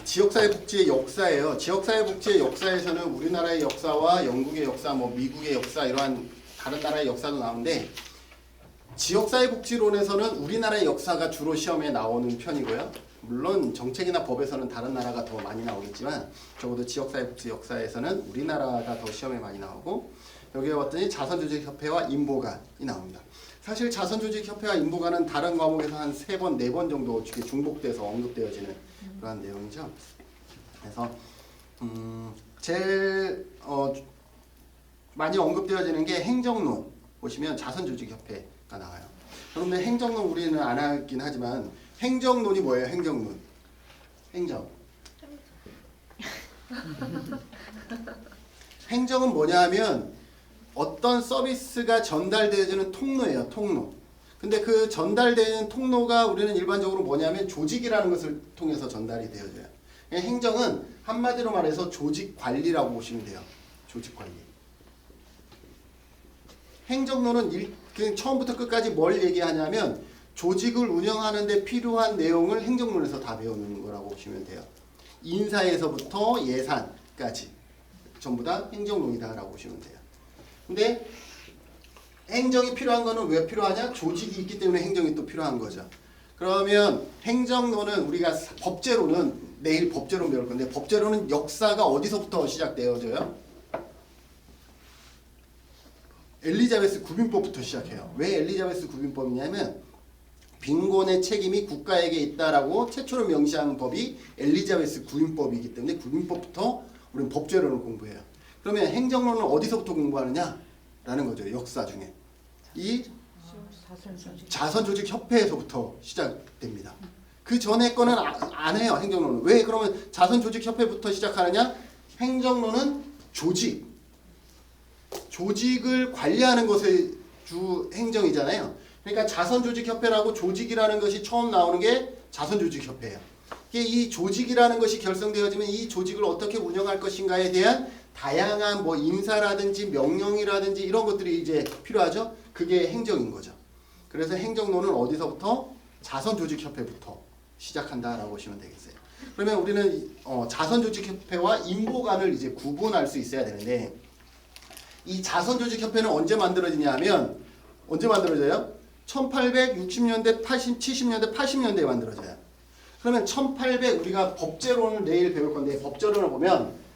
지역사회복지의 역사예요. 지역사회복지의 역사에서는 우리나라의 역사와 영국의 역사, 뭐 미국의 역사 이러한 다른 나라의 역사도 나오는데 지역사회복지론에서는 우리나라의 역사가 주로 시험에 나오는 편이고요. 물론 정책이나 법에서는 다른 나라가 더 많이 나오겠지만 적어도 지역사회복지 역사에서는 우리나라가 더 시험에 많이 나오고 여기에 봤더니 자선조직협회와 인보관이 나옵니다. 사실 자선조직협회와 인보관은 다른 과목에서 한 3번, 4번 정도 중복돼서 언급되어지는 그러한 내용이죠. 그래서 제일 많이 언급되어지는 게 행정론 보시면 자선조직협회가 나와요. 그런데 행정론 우리는 안 하긴 하지만 행정론이 뭐예요? 행정론. 행정. 행정은 뭐냐 하면 어떤 서비스가 전달되어지는 통로예요. 통로. 근데 그 전달되는 통로가 우리는 일반적으로 뭐냐면 조직이라는 것을 통해서 전달이 되어져요. 행정은 한마디로 말해서 조직 관리라고 보시면 돼요. 조직 관리. 행정론은 처음부터 끝까지 뭘 얘기하냐면 조직을 운영하는 데 필요한 내용을 행정론에서 다 배우는 거라고 보시면 돼요. 인사에서부터 예산까지 전부 다 행정론이다라고 보시면 돼요. 근데 행정이 필요한 거는 왜 필요하냐? 조직이 있기 때문에 행정이 또 필요한 거죠. 그러면 행정론은 우리가 법제로는 내일 법제론 배울 건데 법제로는 역사가 어디서부터 시작되어져요? 엘리자베스 구빈법부터 시작해요. 왜 엘리자베스 구빈법이냐면 빈곤의 책임이 국가에게 있다라고 최초로 명시하는 법이 엘리자베스 구빈법이기 때문에 구빈법부터 우리는 법제론을 공부해요. 그러면 행정론은 어디서부터 공부하느냐라는 거죠. 역사 중에. 이 자선조직협회에서부터 시작됩니다. 그 전에 거는 안 해요. 행정론은. 왜 그러면 자선조직협회부터 시작하느냐? 행정론은 조직을 관리하는 것이 주 행정이잖아요. 그러니까 자선조직협회라고 조직이라는 것이 처음 나오는 게 자선조직협회예요. 이 조직이라는 것이 결성되어지면 이 조직을 어떻게 운영할 것인가에 대한 다양한 뭐 인사라든지 명령이라든지 이런 것들이 이제 필요하죠. 그게 행정인 거죠. 그래서 행정론은 어디서부터? 자선조직협회부터 시작한다라고 보시면 되겠어요. 그러면 우리는 자선조직협회와 인보관을 이제 구분할 수 있어야 되는데 이 자선조직협회는 언제 만들어지냐 하면 언제 만들어져요? 1860년대, 70년대, 80년대에 만들어져요. 그러면 1800 우리가 법제론을 내일 배울 건데 법제론을 보면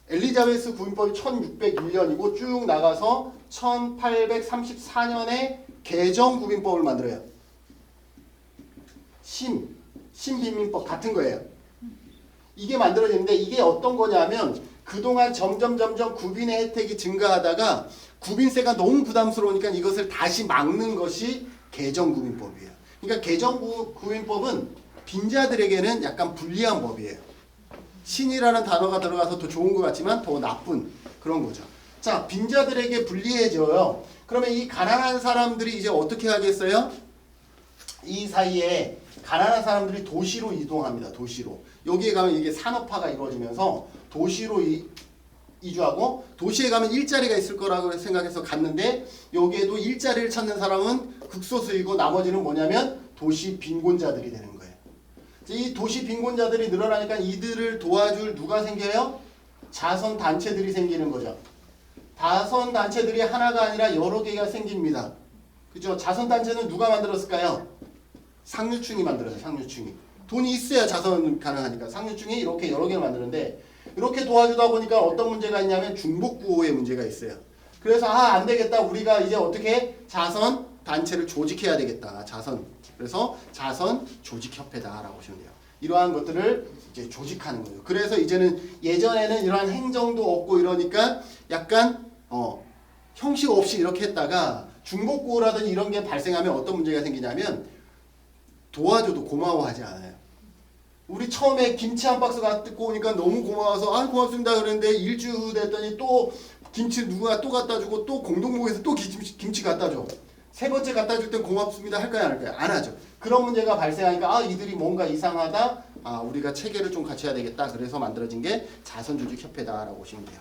엘리자베스 구빈법이 1601년이고 쭉 나가서 1834년에 개정구빈법을 만들어요. 신빈민법 같은 거예요. 이게 만들어지는데 이게 어떤 거냐면 그동안 점점 구빈의 혜택이 증가하다가 구빈세가 너무 부담스러우니까 이것을 다시 막는 것이 개정구빈법이에요. 그러니까 개정구빈법은 빈자들에게는 약간 불리한 법이에요. 신이라는 단어가 들어가서 더 좋은 것 같지만 더 나쁜 그런 거죠. 자, 빈자들에게 불리해져요. 그러면 이 가난한 사람들이 이제 어떻게 하겠어요? 이 사이에 가난한 사람들이 도시로 이동합니다. 도시로. 여기에 가면 이게 산업화가 이루어지면서 도시로 이주하고 도시에 가면 일자리가 있을 거라고 생각해서 갔는데 여기에도 일자리를 찾는 사람은 극소수이고 나머지는 뭐냐면 도시 빈곤자들이 되는 거예요. 이 도시 빈곤자들이 늘어나니까 이들을 도와줄 누가 생겨요? 자선단체들이 생기는 거죠. 자선단체들이 하나가 아니라 여러 개가 생깁니다. 그죠? 자선단체는 누가 만들었을까요? 상류층이 만들었어요. 상류층이. 돈이 있어야 자선 가능하니까 상류층이 이렇게 여러 개를 만드는데 이렇게 도와주다 보니까 어떤 문제가 있냐면 중복구호의 문제가 있어요. 그래서 안 되겠다. 우리가 이제 어떻게 자선 단체를 조직해야 되겠다. 그래서 자선 조직협회다라고 보시면 돼요. 이러한 것들을 이제 조직하는 거죠. 그래서 이제는 예전에는 이러한 행정도 없고 이러니까 약간 형식 없이 이렇게 했다가 중복구호라든지 이런 게 발생하면 어떤 문제가 생기냐면 도와줘도 고마워하지 않아요. 우리 처음에 김치 한 박스 갖고 오니까 너무 고마워서 고맙습니다 그랬는데 일주 됐더니 또 김치 누가 또 갖다 주고 또 공동목에서 또 김치 갖다 줘. 세 번째 갖다 줄 땐 고맙습니다 할까요 안 할까요? 안 하죠. 그런 문제가 발생하니까 이들이 뭔가 이상하다. 우리가 체계를 좀 갖춰야 되겠다. 그래서 만들어진 게 자선조직협회다라고 보시면 돼요.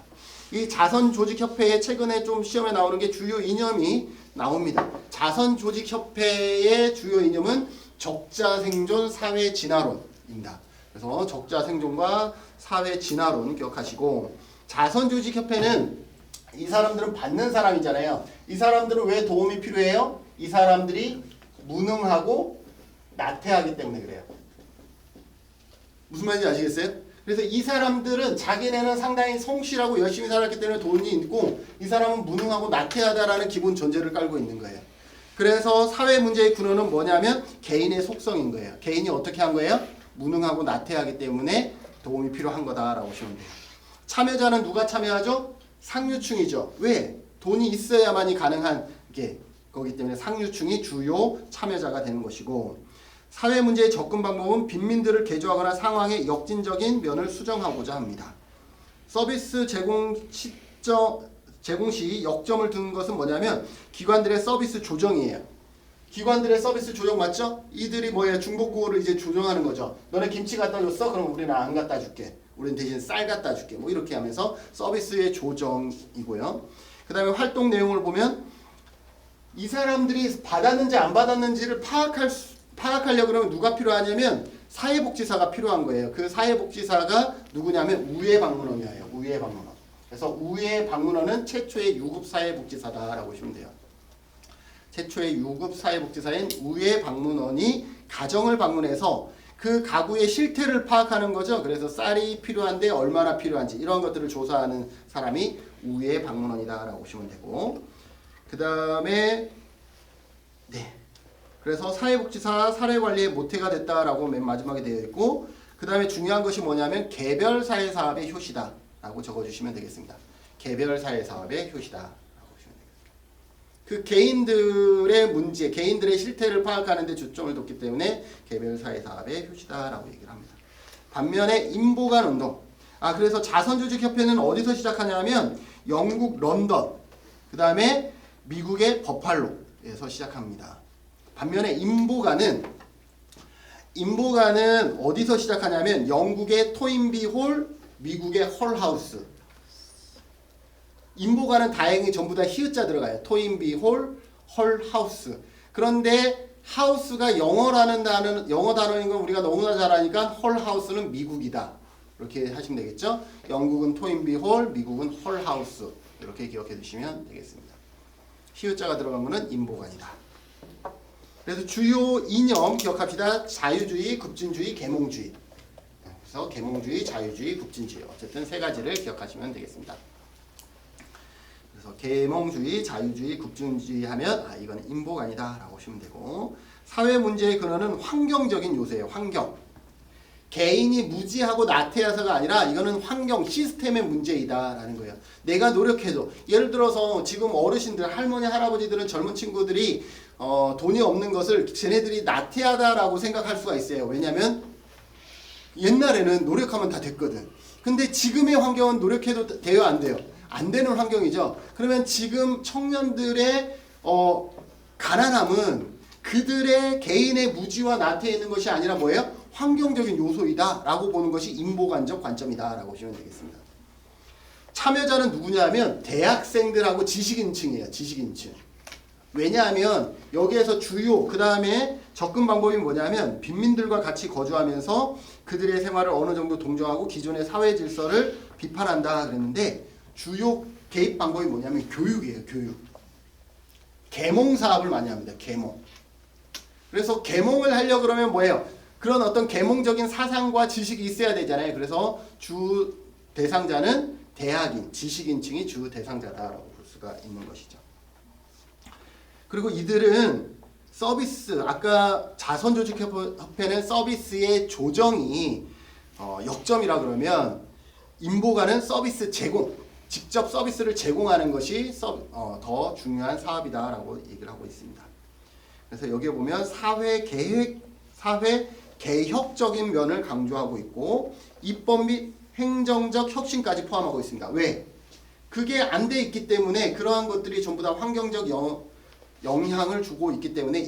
이 자선조직협회에 최근에 좀 시험에 나오는 게 주요 이념이 나옵니다. 자선조직협회의 주요 이념은 적자생존 사회진화론입니다. 그래서 적자 생존과 사회 진화론 기억하시고, 자선조직협회는 이 사람들은 받는 사람이잖아요. 이 사람들은 왜 도움이 필요해요? 이 사람들이 무능하고 나태하기 때문에 그래요. 무슨 말인지 아시겠어요? 그래서 이 사람들은 자기네는 상당히 성실하고 열심히 살았기 때문에 돈이 있고, 이 사람은 무능하고 나태하다라는 기본 전제를 깔고 있는 거예요. 그래서 사회 문제의 근원은 뭐냐면 개인의 속성인 거예요. 개인이 어떻게 한 거예요? 무능하고 나태하기 때문에 도움이 필요한 거다라고 보시면 돼요. 참여자는 누가 참여하죠? 상류층이죠. 왜? 돈이 있어야만이 가능한 게 거기 때문에 상류층이 주요 참여자가 되는 것이고, 사회 문제의 접근 방법은 빈민들을 개조하거나 상황의 역진적인 면을 수정하고자 합니다. 서비스 제공 시 역점을 두는 것은 뭐냐면 기관들의 서비스 조정이에요. 기관들의 서비스 조정 맞죠? 이들이 뭐예요? 중복구호를 이제 조정하는 거죠. 너네 김치 갖다 줬어? 그럼 우리는 안 갖다 줄게. 우리는 대신 쌀 갖다 줄게. 뭐 이렇게 하면서 서비스의 조정이고요. 그 다음에 활동 내용을 보면 이 사람들이 받았는지 안 받았는지를 파악하려고 그러면 누가 필요하냐면 사회복지사가 필요한 거예요. 그 사회복지사가 누구냐면 우회방문원이에요. 우회방문원. 그래서 우회방문원은 최초의 유급 사회복지사다라고 보시면 돼요. 최초의 유급 사회복지사인 우회방문원이 가정을 방문해서 그 가구의 실태를 파악하는 거죠. 그래서 쌀이 필요한데 얼마나 필요한지 이런 것들을 조사하는 사람이 우회방문원이다라고 보시면 되고, 그 다음에 그래서 사회복지사 사례관리의 모태가 됐다라고 맨 마지막에 되어 있고, 그 다음에 중요한 것이 뭐냐면 개별 사회사업의 효시다라고 적어주시면 되겠습니다. 개별 사회사업의 효시다. 그 개인들의 문제, 개인들의 실태를 파악하는 데 초점을 뒀기 때문에 개별 사회사업의 효시다라고 얘기를 합니다. 반면에 인보관 운동. 그래서 자선조직협회는 어디서 시작하냐면 영국 런던, 그 다음에 미국의 버팔로에서 시작합니다. 반면에 인보관은 어디서 시작하냐면 영국의 토인비 홀, 미국의 헐하우스. 인보관은 다행히 전부 다 히읗자 들어가요. 토인비 홀, 헐하우스. 그런데 하우스가 영어 단어인 건 우리가 너무나 잘 아니까 헐하우스는 미국이다. 이렇게 하시면 되겠죠. 영국은 토인비 홀, 미국은 헐하우스. 이렇게 기억해 두시면 되겠습니다. 히읗자가 들어간 거는 인보관이다. 그래서 주요 이념 기억합시다. 자유주의, 급진주의, 계몽주의. 그래서 계몽주의, 자유주의, 급진주의. 어쨌든 세 가지를 기억하시면 되겠습니다. 그래서 계몽주의, 자유주의, 급진주의 하면 이건 인보관이다라고 보시면 되고, 사회 문제의 근원은 환경적인 요소예요. 환경. 개인이 무지하고 나태해서가 아니라 이거는 환경 시스템의 문제이다라는 거예요. 내가 노력해도 예를 들어서 지금 어르신들, 할머니, 할아버지들은 젊은 친구들이 돈이 없는 것을 쟤네들이 나태하다라고 생각할 수가 있어요. 왜냐하면 옛날에는 노력하면 다 됐거든. 근데 지금의 환경은 노력해도 돼요, 안 돼요? 안 되는 환경이죠. 그러면 지금 청년들의 가난함은 그들의 개인의 무지와 나태해 있는 것이 아니라 뭐예요? 환경적인 요소이다 라고 보는 것이 인보관적 관점이다 라고 보시면 되겠습니다. 참여자는 누구냐면 대학생들하고 지식인층이에요. 지식인층. 왜냐하면 여기에서 주요 그 다음에 접근 방법이 뭐냐면 빈민들과 같이 거주하면서 그들의 생활을 어느 정도 동정하고 기존의 사회 질서를 비판한다 그랬는데, 주요 개입 방법이 뭐냐면 교육이에요. 교육. 계몽 사업을 많이 합니다. 계몽. 그래서 계몽을 하려고 그러면 뭐예요? 그런 어떤 계몽적인 사상과 지식이 있어야 되잖아요. 그래서 주 대상자는 대학인, 지식인층이 주 대상자다라고 볼 수가 있는 것이죠. 그리고 이들은 서비스, 아까 자선조직협회는 서비스의 조정이 역점이라 그러면 인보관은 서비스 제공, 직접 서비스를 제공하는 것이 더 중요한 사업이다라고 얘기를 하고 있습니다. 그래서 여기에 보면 사회 개혁적인 면을 강조하고 있고 입법 및 행정적 혁신까지 포함하고 있습니다. 왜? 그게 안 돼 있기 때문에 그러한 것들이 전부 다 환경적 영향을 주고 있기 때문에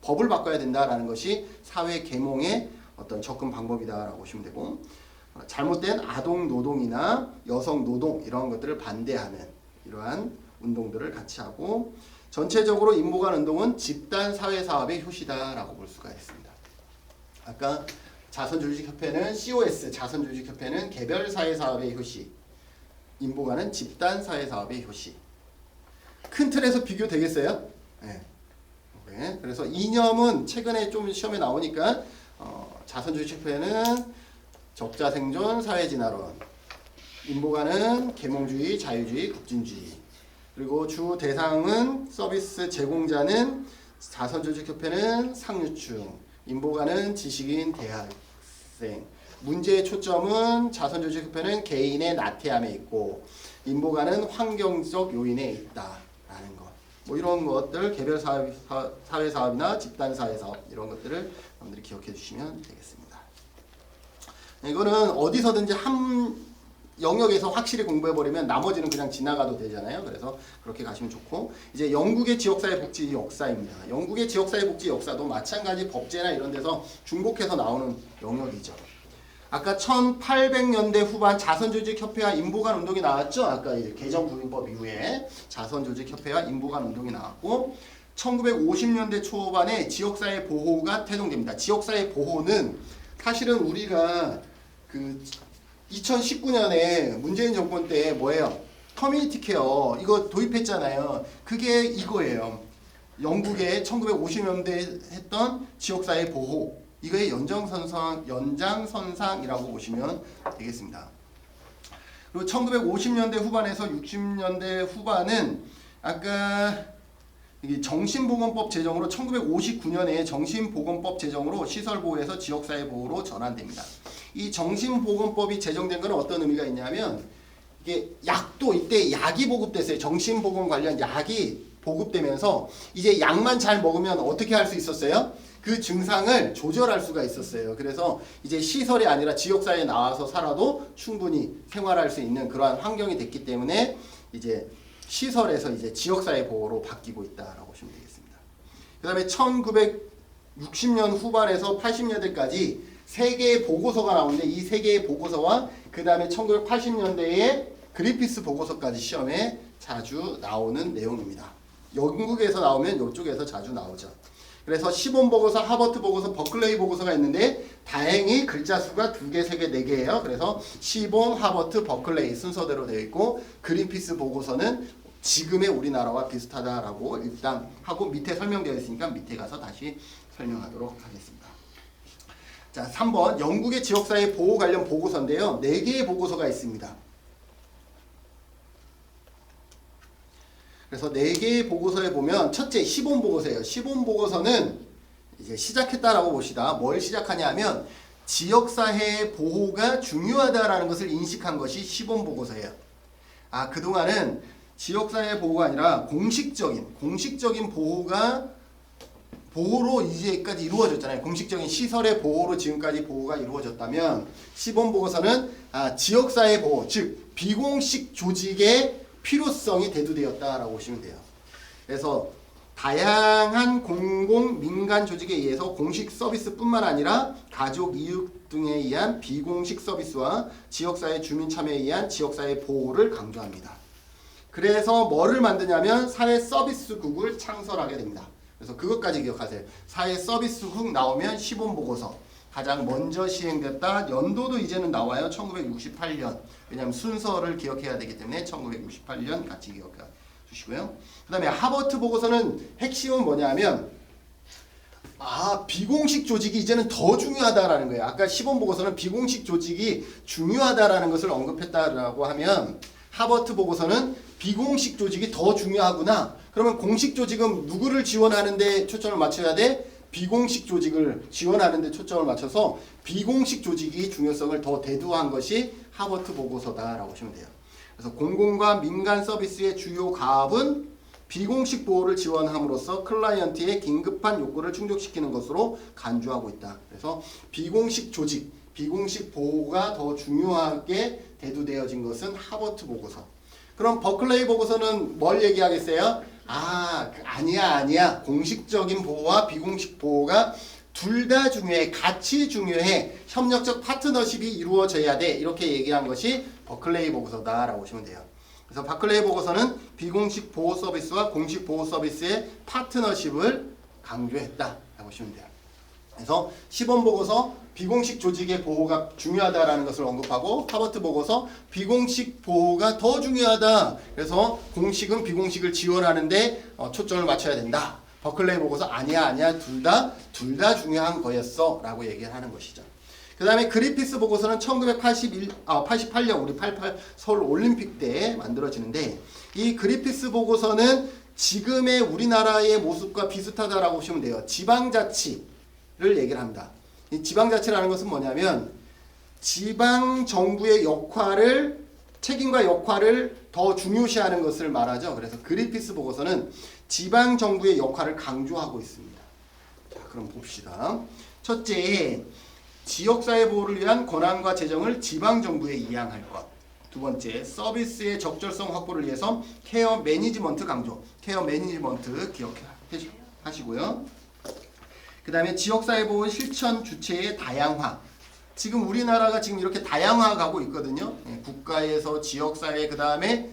법을 바꿔야 된다라는 것이 사회 계몽의 어떤 접근 방법이다라고 보시면 되고, 잘못된 아동 노동이나 여성 노동 이런 것들을 반대하는 이러한 운동들을 같이 하고, 전체적으로 인보관 운동은 집단 사회 사업의 효시다라고 볼 수가 있습니다. 아까 자선조직협회는 COS, 자선조직협회는 개별사회사업의 효시, 인보가는 집단사회사업의 효시. 큰 틀에서 비교되겠어요? 네. 네. 그래서 이념은 최근에 좀 시험에 나오니까 자선조직협회는 적자생존 사회진화론, 인보가는 계몽주의, 자유주의, 급진주의. 그리고 주 대상은 서비스 제공자는 자선조직협회는 상류층, 인보가는 지식인, 대학생. 문제의 초점은 자선조직협회는 개인의 나태함에 있고 인보가는 환경적 요인에 있다라는 것. 뭐 이런 것들 개별 사회 사업이나 집단 사회 사업 이런 것들을 여러분들이 기억해 주시면 되겠습니다. 이거는 어디서든지 한 영역에서 확실히 공부해 버리면 나머지는 그냥 지나가도 되잖아요. 그래서 그렇게 가시면 좋고, 이제 영국의 지역사회 복지 역사입니다. 영국의 지역사회 복지 역사도 마찬가지 법제나 이런 데서 중복해서 나오는 영역이죠. 아까 1800년대 후반 자선조직협회와 인보관 운동이 나왔죠. 아까 개정구인법 이후에 자선조직협회와 인보관 운동이 나왔고, 1950년대 초반에 지역사회 보호가 태동됩니다. 지역사회 보호는 사실은 우리가 2019년에 문재인 정권 때 뭐예요? 커뮤니티 케어 이거 도입했잖아요. 그게 이거예요. 영국의 1950년대 했던 지역사회 보호, 이거의 연장선상이라고 보시면 되겠습니다. 그리고 1950년대 후반에서 60년대 후반은 아까 정신보건법 제정으로 1959년에 정신보건법 제정으로 시설보호에서 지역사회보호로 전환됩니다. 이 정신보건법이 제정된 건 어떤 의미가 있냐면, 이게 약도 이때 약이 보급됐어요. 정신보건 관련 약이 보급되면서 이제 약만 잘 먹으면 어떻게 할 수 있었어요? 그 증상을 조절할 수가 있었어요. 그래서 이제 시설이 아니라 지역사회에 나와서 살아도 충분히 생활할 수 있는 그러한 환경이 됐기 때문에 이제 시설에서 이제 지역사회 보호로 바뀌고 있다라고 보시면 되겠습니다. 그 다음에 1960년 후반에서 80년대까지 세 개의 보고서가 나오는데, 이 세 개의 보고서와 그 다음에 1980년대에 그리피스 보고서까지 시험에 자주 나오는 내용입니다. 영국에서 나오면 이쪽에서 자주 나오죠. 그래서 시본 보고서, 하버트 보고서, 버클레이 보고서가 있는데 다행히 글자 수가 2개, 3개, 4개예요. 그래서 시본, 하버트, 버클레이 순서대로 되어 있고, 그린피스 보고서는 지금의 우리나라와 비슷하다라고 일단 하고 밑에 설명되어 있으니까 밑에 가서 다시 설명하도록 하겠습니다. 자, 3번 영국의 지역사회 보호 관련 보고서인데요. 4개의 보고서가 있습니다. 그래서 4개의 보고서에 보면 첫째 시본 보고서예요. 시본 보고서는 이제 시작했다라고 봅시다. 뭘 시작하냐면 지역사회의 보호가 중요하다라는 것을 인식한 것이 시본 보고서예요. 그동안은 지역사회 보호가 아니라 공식적인 보호로 이제까지 이루어졌잖아요. 공식적인 시설의 보호로 지금까지 보호가 이루어졌다면, 시본 보고서는 지역사회 보호, 즉 비공식 조직의 필요성이 대두되었다라고 보시면 돼요. 그래서 다양한 공공 민간 조직에 의해서 공식 서비스뿐만 아니라 가족, 이웃 등에 의한 비공식 서비스와 지역사회 주민 참여에 의한 지역사회 보호를 강조합니다. 그래서 뭐를 만드냐면 사회 서비스국을 창설하게 됩니다. 그래서 그것까지 기억하세요. 사회 서비스국 나오면 시본 보고서 가장 먼저 시행됐다. 연도도 이제는 나와요. 1968년. 왜냐하면 순서를 기억해야 되기 때문에 1968년 같이 기억해 주시고요. 그 다음에 하버트 보고서는 핵심은 뭐냐면 비공식 조직이 이제는 더 중요하다라는 거예요. 아까 시본 보고서는 비공식 조직이 중요하다라는 것을 언급했다라고 하면, 하버트 보고서는 비공식 조직이 더 중요하구나. 그러면 공식 조직은 누구를 지원하는데 초점을 맞춰야 돼? 비공식 조직을 지원하는데 초점을 맞춰서 비공식 조직이 중요성을 더 대두한 것이 하버트 보고서다라고 보시면 돼요. 그래서 공공과 민간 서비스의 주요 가업은 비공식 보호를 지원함으로써 클라이언트의 긴급한 욕구를 충족시키는 것으로 간주하고 있다. 그래서 비공식 조직, 비공식 보호가 더 중요하게 대두되어진 것은 하버트 보고서. 그럼 버클레이 보고서는 뭘 얘기하겠어요? 아니야. 공식적인 보호와 비공식 보호가 둘 다 중요해. 같이 중요해. 협력적 파트너십이 이루어져야 돼. 이렇게 얘기한 것이 버클레이 보고서다라고 보시면 돼요. 그래서 버클레이 보고서는 비공식 보호 서비스와 공식 보호 서비스의 파트너십을 강조했다라고 보시면 돼요. 그래서 시범 보고서 비공식 조직의 보호가 중요하다라는 것을 언급하고 하버트 보고서 비공식 보호가 더 중요하다. 그래서 공식은 비공식을 지원하는데 초점을 맞춰야 된다. 버클레이 보고서 아니야 둘 다 중요한 거였어 라고 얘기를 하는 것이죠. 그 다음에 그리피스 보고서는 1988년 우리 88 서울 올림픽 때 만들어지는데 이 그리피스 보고서는 지금의 우리나라의 모습과 비슷하다라고 보시면 돼요. 지방자치를 얘기를 합니다. 이 지방자치라는 것은 뭐냐면 지방정부의 책임과 역할을 더 중요시하는 것을 말하죠. 그래서 그리피스 보고서는 지방정부의 역할을 강조하고 있습니다. 자, 그럼 봅시다. 첫째, 지역사회 보호를 위한 권한과 재정을 지방정부에 이양할 것. 두 번째, 서비스의 적절성 확보를 위해서 케어 매니지먼트 강조. 케어 매니지먼트 기억하시고요. 그 다음에 지역사회 보호 실천 주체의 다양화. 지금 우리나라가 지금 이렇게 다양화 가고 있거든요. 국가에서 지역사회 그 다음에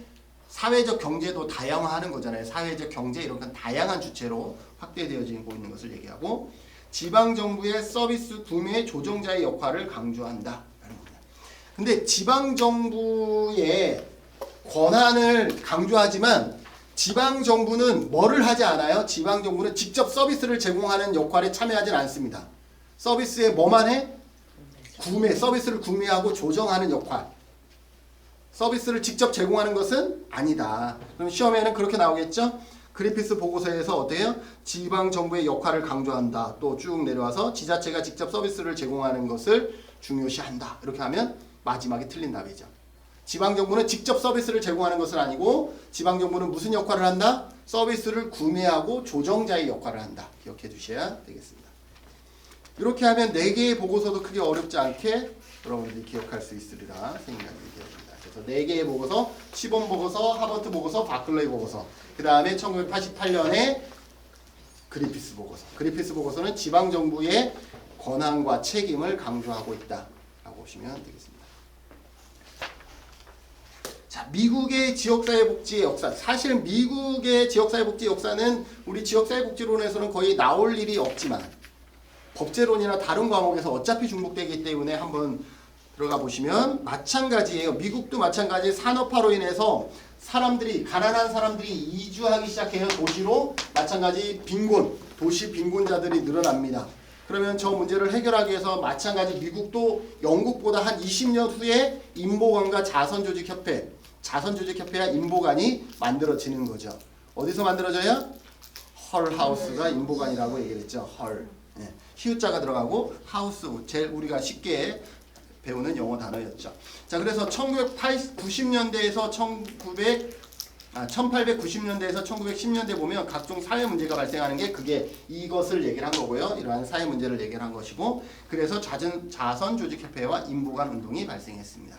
사회적 경제도 다양화하는 거잖아요. 사회적 경제 이런 건 다양한 주체로 확대되어지고 있는 것을 얘기하고 지방정부의 서비스 구매 조정자의 역할을 강조한다. 근데 지방정부의 권한을 강조하지만 지방정부는 뭐를 하지 않아요? 지방정부는 직접 서비스를 제공하는 역할에 참여하진 않습니다. 서비스에 뭐만 해? 서비스를 구매하고 조정하는 역할. 서비스를 직접 제공하는 것은 아니다. 그럼 시험에는 그렇게 나오겠죠? 그리피스 보고서에서 어때요? 지방정부의 역할을 강조한다. 또 쭉 내려와서 지자체가 직접 서비스를 제공하는 것을 중요시한다. 이렇게 하면 마지막에 틀린 답이죠. 지방정부는 직접 서비스를 제공하는 것은 아니고 지방정부는 무슨 역할을 한다? 서비스를 구매하고 조정자의 역할을 한다. 기억해 두셔야 되겠습니다. 이렇게 하면 4개의 보고서도 크게 어렵지 않게 여러분들이 기억할 수 있으리라 생각이 되었습니다. 그래서 4개의 보고서, 시범 보고서, 하버트 보고서, 바클레이 보고서, 그 다음에 1988년에 그리피스 보고서. 그리피스 보고서는 지방정부의 권한과 책임을 강조하고 있다라고 보시면 되겠습니다. 자, 미국의 지역사회복지의 역사. 사실 미국의 지역사회복지 역사는 우리 지역사회복지론에서는 거의 나올 일이 없지만 법제론이나 다른 과목에서 어차피 중복되기 때문에 한번 들어가 보시면 마찬가지예요. 미국도 마찬가지 산업화로 인해서 가난한 사람들이 이주하기 시작해요. 도시로. 마찬가지 도시 빈곤자들이 늘어납니다. 그러면 저 문제를 해결하기 위해서 마찬가지 미국도 영국보다 한 20년 후에 인보관과 자선조직협회와 인보관이 만들어지는 거죠. 어디서 만들어져요? 헐하우스가 인보관이라고 얘기를 했죠. 헐. 히읗자가 들어가고 하우스, 제일 우리가 쉽게 배우는 영어 단어였죠. 자, 그래서 1890년대에서 1890년대에서 1910년대 보면 각종 사회 문제가 발생하는 게 그게 이것을 얘기를 한 거고요. 이러한 사회 문제를 얘기를 한 것이고, 그래서 자선조직협회와 인보관 운동이 발생했습니다.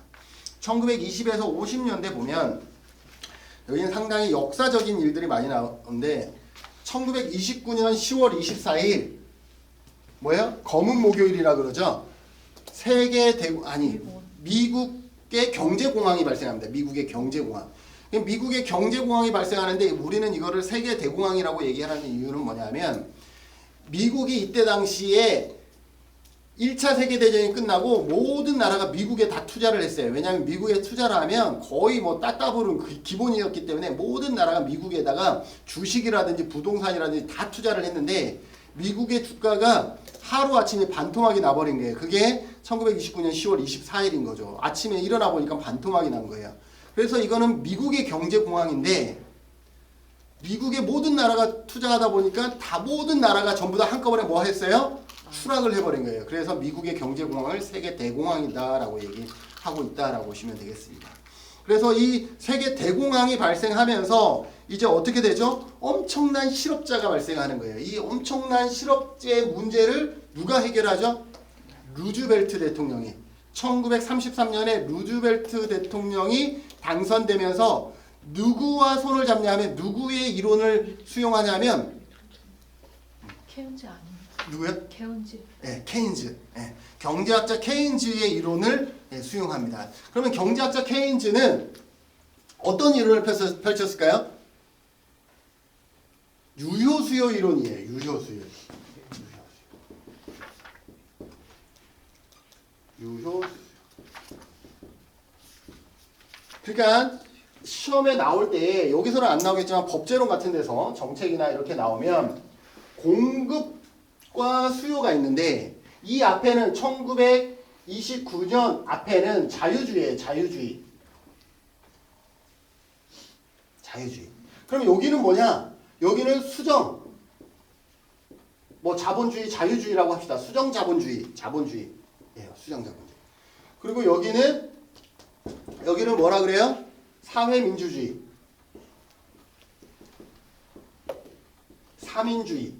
1920에서 50년대 보면 여기는 상당히 역사적인 일들이 많이 나오는데 1929년 10월 24일 뭐예요? 검은 목요일이라 그러죠. 미국의 경제공황이 발생합니다. 미국의 경제공황. 미국의 경제공황이 발생하는데 우리는 이거를 세계 대공황이라고 얘기하는 이유는 뭐냐면 미국이 이때 당시에 1차 세계대전이 끝나고 모든 나라가 미국에 다 투자를 했어요. 왜냐하면 미국에 투자를 하면 거의 따따부른 기본이었기 때문에 모든 나라가 미국에다가 주식이라든지 부동산이라든지 다 투자를 했는데 미국의 주가가 하루아침에 반토막이 나버린 거예요. 그게 1929년 10월 24일인 거죠. 아침에 일어나 보니까 반토막이 난 거예요. 그래서 이거는 미국의 경제공황인데 미국의 모든 나라가 투자하다 보니까 모든 나라가 전부 다 한꺼번에 뭐 했어요? 추락을 해버린 거예요. 그래서 미국의 경제공황을 세계 대공황이다라고 얘기하고 있다라고 보시면 되겠습니다. 그래서 이 세계 대공황이 발생하면서 이제 어떻게 되죠? 엄청난 실업자가 발생하는 거예요. 이 엄청난 실업자의 문제를 누가 해결하죠? 루즈벨트 대통령이 1933년에 루즈벨트 대통령이 당선되면서 누구와 손을 잡냐면 누구의 이론을 수용하냐면 케인즈 아닙니까? 누구요? 케인즈. 네, 케인즈. 네, 경제학자 케인즈의 이론을 수용합니다. 그러면 경제학자 케인즈는 어떤 이론을 펼쳤을까요? 유효수요 이론이에요. 유효수요. 그러니까 시험에 나올 때 여기서는 안 나오겠지만 법제론 같은 데서 정책이나 이렇게 나오면 공급과 수요가 있는데 이 앞에는 1929년 앞에는 자유주의예요. 자유주의. 그럼 여기는 뭐냐? 여기는 수정. 뭐 자본주의, 자유주의라고 합시다. 수정 자본주의, 자본주의. 예, 수정 자본주의. 그리고 여기는 뭐라 그래요? 사회민주주의. 사민주의.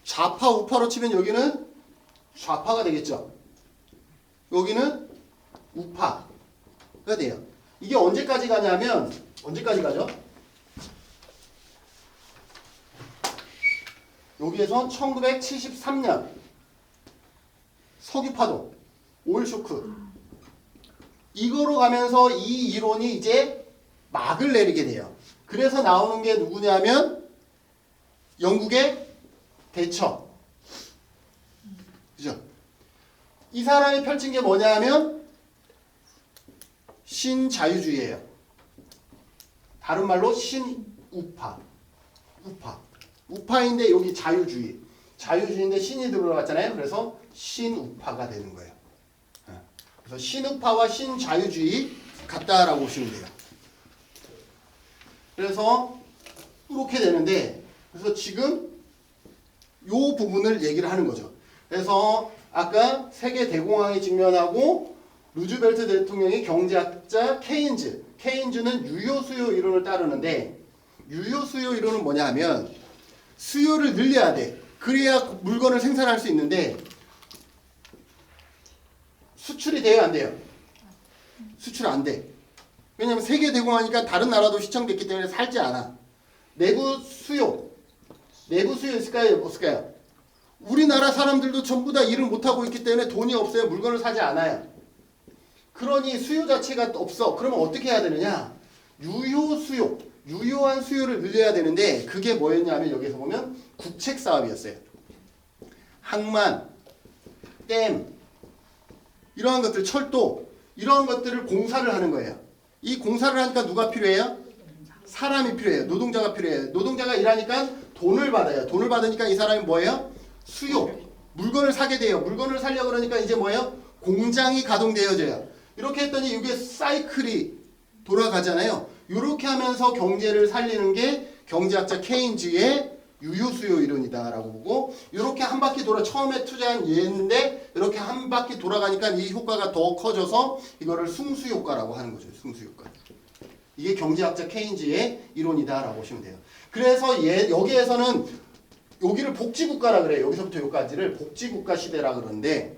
좌파, 우파로 치면 여기는 좌파가 되겠죠. 여기는 우파가 돼요. 이게 언제까지 가냐면 언제까지 가죠? 여기에서 1973년 석유파동, 오일쇼크 이거로 가면서 이 이론이 이제 막을 내리게 돼요. 그래서 나오는 게 누구냐면 영국의 대처. 그죠? 이 사람이 펼친 게 뭐냐면 신자유주의예요. 다른 말로 신우파. 우파인데 여기 자유주의. 자유주의인데 신이 들어갔잖아요. 그래서 신우파가 되는 거예요. 그래서 신우파와 신자유주의 같다라고 보시면 돼요. 그래서 이렇게 되는데 그래서 지금 요 부분을 얘기를 하는 거죠. 그래서 아까 세계 대공황이 직면하고 루즈벨트 대통령이 경제학자 케인즈는 유효수요 이론을 따르는데 유효수요 이론은 뭐냐 하면 수요를 늘려야 돼. 그래야 물건을 생산할 수 있는데 수출이 돼요 안 돼요? 수출 안 돼. 왜냐면 세계 대공황이니까 다른 나라도 시청됐기 때문에 살지 않아. 내부 수요 있을까요? 없을까요? 우리나라 사람들도 전부 다 일을 못하고 있기 때문에 돈이 없어요. 물건을 사지 않아요. 그러니 수요 자체가 없어. 그러면 어떻게 해야 되느냐? 유효한 수요를 늘려야 되는데 그게 뭐였냐면 여기서 보면 국책 사업이었어요. 항만, 댐 이러한 것들, 철도 이러한 것들을 공사를 하는 거예요. 이 공사를 하니까 누가 필요해요? 사람이 필요해요. 노동자가 필요해요. 노동자가 일하니까 돈을 받아요. 돈을 받으니까 이 사람이 뭐예요? 수요. 물건을 사게 돼요. 물건을 사려고 그러니까 이제 뭐예요? 공장이 가동되어져요. 이렇게 했더니 이게 사이클이 돌아가잖아요. 이렇게 하면서 경제를 살리는 게 경제학자 케인즈의 유효수요 이론이다라고 보고 이렇게 한 바퀴 돌아 처음에 투자한 예인데 이렇게 한 바퀴 돌아가니까 이 효과가 더 커져서 이거를 승수효과라고 하는 거죠. 승수효과. 이게 경제학자 케인즈의 이론이다라고 보시면 돼요. 그래서 여기에서는 여기를 복지국가라 그래요. 여기서부터 여기까지를 복지국가 시대라 그러는데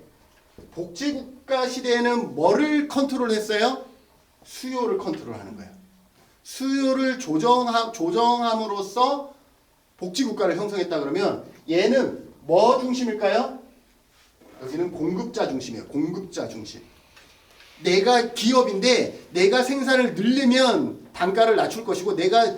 복지국가 시대에는 뭐를 컨트롤했어요? 수요를 컨트롤하는 거예요. 수요를 조정함으로써 복지국가를 형성했다 그러면 얘는 뭐 중심일까요? 여기는 공급자 중심이에요. 공급자 중심. 내가 기업인데 내가 생산을 늘리면 단가를 낮출 것이고 내가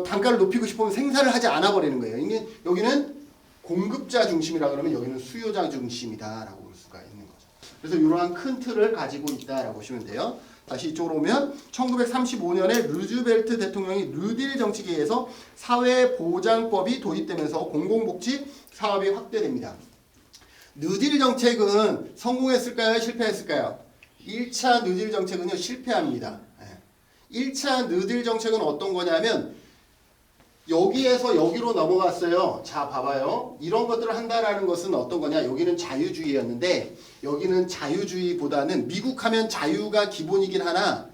단가를 높이고 싶으면 생산을 하지 않아 버리는 거예요. 이게 여기는 공급자 중심이라 그러면 여기는 수요자 중심이다라고 볼 수가 있는 거죠. 그래서 이러한 큰 틀을 가지고 있다라고 보시면 돼요. 다시 이쪽으로 오면 1935년에 루즈벨트 대통령이 뉴딜 정책에 의해서 사회보장법이 도입되면서 공공복지 사업이 확대됩니다. 뉴딜 정책은 성공했을까요? 실패했을까요? 1차 뉴딜 정책은요 실패합니다. 1차 뉴딜 정책은 어떤 거냐면 여기에서 여기로 넘어갔어요. 자 봐봐요. 이런 것들을 한다라는 것은 어떤 거냐. 여기는 자유주의였는데 여기는 자유주의보다는 미국 하면 자유가 기본이긴 하나